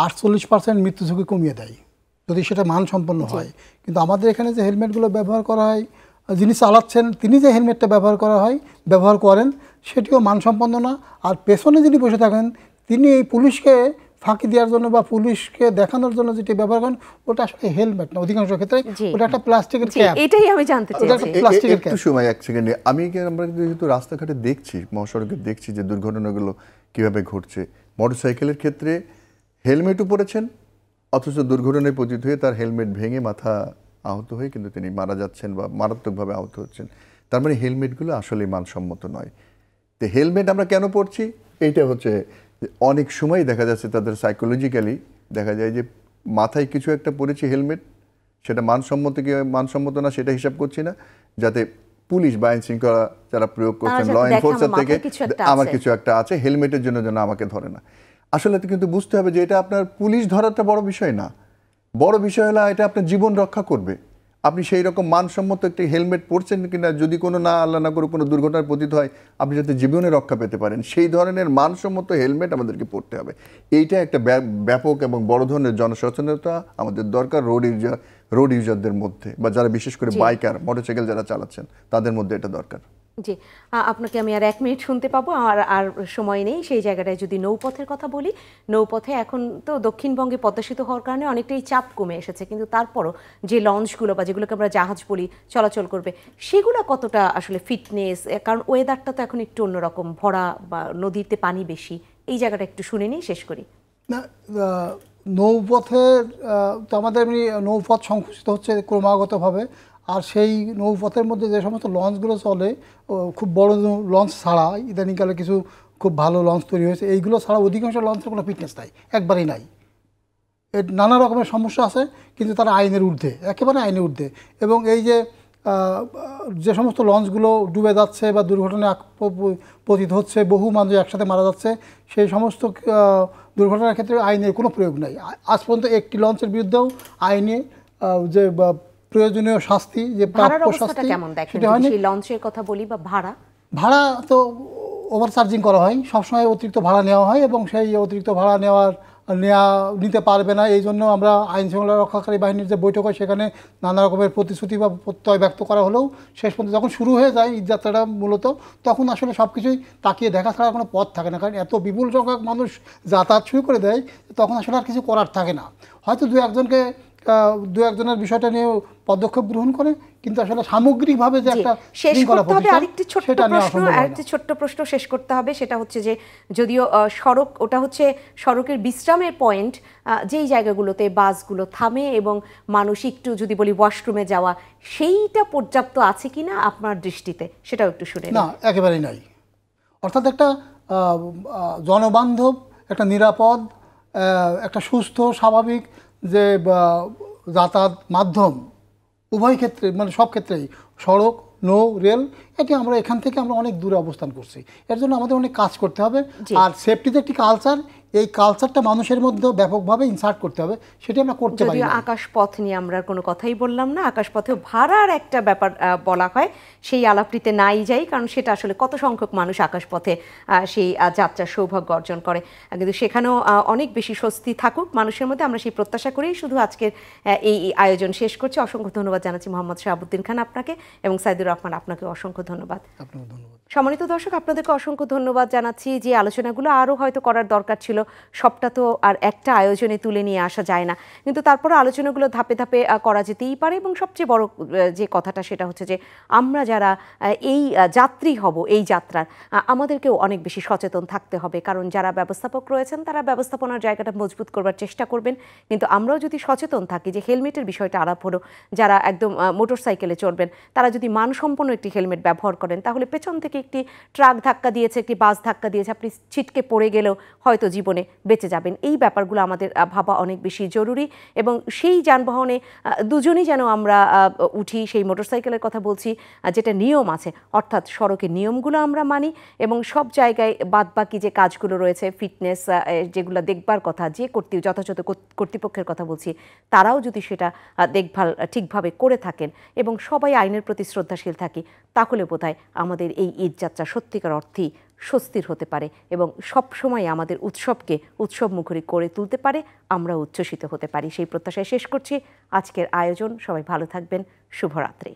48% মৃত্যু ঝুঁকি কমিয়ে দেয় যদি সেটা মানসম্পন্ন হয়। কিন্তু আমাদের এখানে যে হেলমেটগুলো ব্যবহার করা হয়, যিনি চালাচ্ছেন তিনি যে হেলমেটটা ব্যবহার করেন সেটিও মানসম্পন্ন না। আর পেছনে যিনি বসে থাকেন তিনি এই পুলিশকে ফাঁকি দেওয়ার জন্য বা পুলিশকে দেখানোর জন্য যেটি ব্যবহার করেন, ওটা আসলে হেলমেট না, অধিকাংশ ক্ষেত্রে ওটা একটা প্লাস্টিকের ক্যাপ। এটাই আমি জানতে চাইছি। প্লাস্টিকের ক্যাপ। একটু সময়, এক সেকেন্ডে, আমরা যেহেতু রাস্তাঘাটে দেখছি, মহাসড়কে দেখছি যে দুর্ঘটনাগুলো কিভাবে ঘটছে। মোটরসাইকেলের ক্ষেত্রে হেলমেটও পরেছেন, অথচ দুর্ঘটনায় পতিত হয়ে তার হেলমেট ভেঙে মাথা আহত হয়ে কিন্তু তিনি মারা যাচ্ছেন বা মারাত্মকভাবে আহত হচ্ছেন। তার মানে হেলমেটগুলো আসলে মানসম্মত নয়। তো হেলমেট আমরা কেন পরছি, এইটা হচ্ছে অনেক সময় দেখা যাচ্ছে তাদের সাইকোলজিক্যালি দেখা যায় যে মাথায় কিছু একটা পড়েছে হেলমেট, সেটা মানসম্মত কি মানসম্মত না সেটা হিসাব করছি না, যাতে পুলিশ বা আইন শৃঙ্খলা যারা প্রয়োগ করছেন, ল এনফোর্সার থেকে আমার কিছু একটা আছে, হেলমেটের জন্য যেন আমাকে ধরে না। আসলে তো কিন্তু বুঝতে হবে যে এটা আপনার পুলিশ ধরাটা বড় বিষয় না, বড় বিষয় হলো এটা আপনার জীবন রক্ষা করবে। আপনি সেই রকম মানসম্মত একটি হেলমেট পরছেন কিনা, যদি কোনো না আল্লাহ না করে কোনো দুর্ঘটনার পতিত হয় আপনি যাতে জীবনে রক্ষা পেতে পারেন, সেই ধরনের মানসম্মত হেলমেট আমাদেরকে পরতে হবে। এইটা একটা ব্যাপক এবং বড় ধরনের জনসচেতনতা আমাদের দরকার রোড ইউজারদের মধ্যে, বা যারা বিশেষ করে বাইকার, মোটরসাইকেল যারা চালাচ্ছেন তাদের মধ্যে এটা দরকার। জি, আপনাকে আমি আর 1 মিনিট শুনতে পাবো, আর সময় নেই। সেই জায়গাটায় যদি নৌপথের কথা বলি, নৌপথে এখন তো দক্ষিণবঙ্গে পদ্মা সেতু হওয়ার কারণে অনেকটাই চাপ কমে এসেছে, কিন্তু তারপরও যে লঞ্চগুলো বা যেগুলোকে আমরা জাহাজ বলি চলাচল করবে, সেগুলো কতটা আসলে ফিটনেস, কারণ ওয়েদারটা তো এখন একটু অন্যরকম, ভরা বা নদীতে পানি বেশি, এই জায়গাটা একটু শুনে নিই, শেষ করি। না, নৌপথের তো আমাদের এমনি নৌপথ সংকুচিত হচ্ছে ক্রমাগতভাবে, আর সেই নৌপথের মধ্যে যে সমস্ত লঞ্চগুলো চলে খুব বড় লঞ্চ ছাড়া ইদানিংকালে কিছু খুব ভালো লঞ্চ তৈরি হয়েছে, এইগুলো ছাড়া অধিকাংশ লঞ্চের কোনো ফিটনেস নাই, একবারেই নাই। এর নানা রকমের সমস্যা আছে, কিন্তু তারা আইনের ঊর্ধ্বে, একেবারে আইনের ঊর্ধ্বে। এবং এই যে সমস্ত লঞ্চগুলো ডুবে যাচ্ছে বা দুর্ঘটনায় পতিত হচ্ছে, বহু মানুষ একসাথে মারা যাচ্ছে, সেই সমস্ত দুর্ঘটনার ক্ষেত্রে আইনের কোনো প্রয়োগ নাই। আজ পর্যন্ত একটি লঞ্চের বিরুদ্ধেও আইনে যে প্রয়োজনীয় শাস্তি, যে প্রাপ্য শাস্তি, সেটা হয়নি। লঞ্চের কথা বলি বা ভাড়া তো ওভার চার্জিং করা হয়, সবসময় অতিরিক্ত ভাড়া নেওয়া হয়, এবং সেই অতিরিক্ত ভাড়া নিতে পারবে না। এই জন্য আমরা আইন শৃঙ্খলা রক্ষাকারী বাহিনীর যে বৈঠক হয় সেখানে নানা রকমের প্রতিশ্রুতি বা প্রত্যয় ব্যক্ত করা হলেও শেষ পর্যন্ত যখন শুরু হয়ে যায় ঈদযাত্রাটা মূলত, তখন আসলে সব কিছুই তাকিয়ে দেখা ছাড়া কোনো পথ থাকে না। কারণ এত বিপুল সংখ্যক মানুষ যাতায়াত শুরু করে দেয়, তখন আসলে আর কিছু করার থাকে না। হয়তো দু একজনের বিষয়টা নিয়ে পদক্ষেপ গ্রহণ করে, কিন্তু আসলে সামগ্রিকভাবে যে একটা আরেকটি ছোট্ট প্রশ্ন শেষ করতে হবে, সেটা হচ্ছে যে যদিও সড়ক, ওটা হচ্ছে সড়কের বিশ্রামের পয়েন্ট, যেই জায়গাগুলোতে বাসগুলো থামে এবং মানুষ একটু যদি বলি ওয়াশরুমে যাওয়া, সেইটা পর্যাপ্ত আছে কিনা আপনার দৃষ্টিতে, সেটাও একটু শুনে। না, একেবারেই নাই। অর্থাৎ একটা জনবান্ধব, একটা নিরাপদ, একটা সুস্থ স্বাভাবিক যে যাতায়াত মাধ্যম উভয় ক্ষেত্রে, মানে সব ক্ষেত্রেই, সড়ক, নৌ, রেল, এটি আমরা এখান থেকে আমরা অনেক দূরে অবস্থান করছি। এর জন্য আমাদের অনেক কাজ করতে হবে। আর সেফটিতে একটি কালচার, এই কালচারটা মানুষের মধ্যে ব্যাপকভাবে ইনসার্ট করতে হবে, সেটা আমরা করতে পারি। যদিও আকাশপথ নিয়ে আমরা কোনো কথাই বললাম না, আকাশপথেও ভাড়ার একটা ব্যাপার বলা হয়, সেই আলাপটিতে নাই যাই, কারণ সেটা আসলে কত সংখ্যক মানুষ আকাশপথে সেই যাত্রার সৌভাগ্য অর্জন করে, কিন্তু সেখানেও অনেক বেশি স্বস্তি থাকুক মানুষের মধ্যে, আমরা সেই প্রত্যাশা করেই শুধু আজকের এই আয়োজন শেষ করছি। অসংখ্য ধন্যবাদ জানাচ্ছি মোহাম্মদ শাহাবুদ্দিন খান আপনাকে, এবং সাইদুর রহমান আপনাকে অসংখ্য ধন্যবাদ। আপনাকে ধন্যবাদ। সম্মানিত দর্শক, আপনাদেরকে অসংখ্য ধন্যবাদ জানাচ্ছি। যে আলোচনাগুলো আরও হয়তো করার দরকার ছিল, সবটা তো আর একটা আয়োজনে তুলে নিয়ে আসা যায় না, কিন্তু তারপরে আলোচনাগুলো ধাপে ধাপে করা যেতেই পারে। এবং সবচেয়ে বড় যে কথাটা, সেটা হচ্ছে যে আমরা যারা এই যাত্রী হব এই যাত্রার, আমাদেরকেও অনেক বেশি সচেতন থাকতে হবে, কারণ যারা ব্যবস্থাপক রয়েছেন তারা ব্যবস্থাপনার জায়গাটা মজবুত করবার চেষ্টা করবেন, কিন্তু আমরাও যদি সচেতন থাকি, যে হেলমেটের বিষয়টা আলাপ হলো, যারা একদম মোটর সাইকেলে চড়বেন তারা যদি মানসম্পন্ন একটি হেলমেট ব্যবহার করেন, তাহলে পেছন থেকে একটি ট্রাক ধাক্কা দিয়েছে, একটি বাস ধাক্কা দিয়েছে, আপনি ছিটকে পড়ে গেলেও হয়তো জীবনে বেঁচে যাবেন। এই ব্যাপারগুলো আমাদের ভাবা অনেক বেশি জরুরি, এবং সেই যানবাহনে দুজনই যেন আমরা উঠি, সেই মোটরসাইকেলের কথা বলছি, যেটা নিয়ম আছে, অর্থাৎ সড়কের নিয়মগুলো আমরা মানি, এবং সব জায়গায় বাদবাকি যে কাজগুলো রয়েছে, ফিটনেস যেগুলো দেখবার কথা, যে যথাযথ কর্তৃপক্ষের কথা বলছি, তারাও যদি সেটা দেখভাল ঠিকভাবে করে থাকেন এবং সবাই আইনের প্রতি শ্রদ্ধাশীল থাকি, তাহলে বোধহয় আমাদের এই ঈদযাত্রা সত্যিকার অর্থেই স্বস্তির হতে পারে, এবং সবসময় আমাদের উৎসবকে উৎসবমুখরী করে তুলতে পারে, আমরা উচ্ছ্বসিত হতে পারি। সেই প্রত্যাশায় শেষ করছি আজকের আয়োজন। সবাই ভালো থাকবেন। শুভরাত্রি।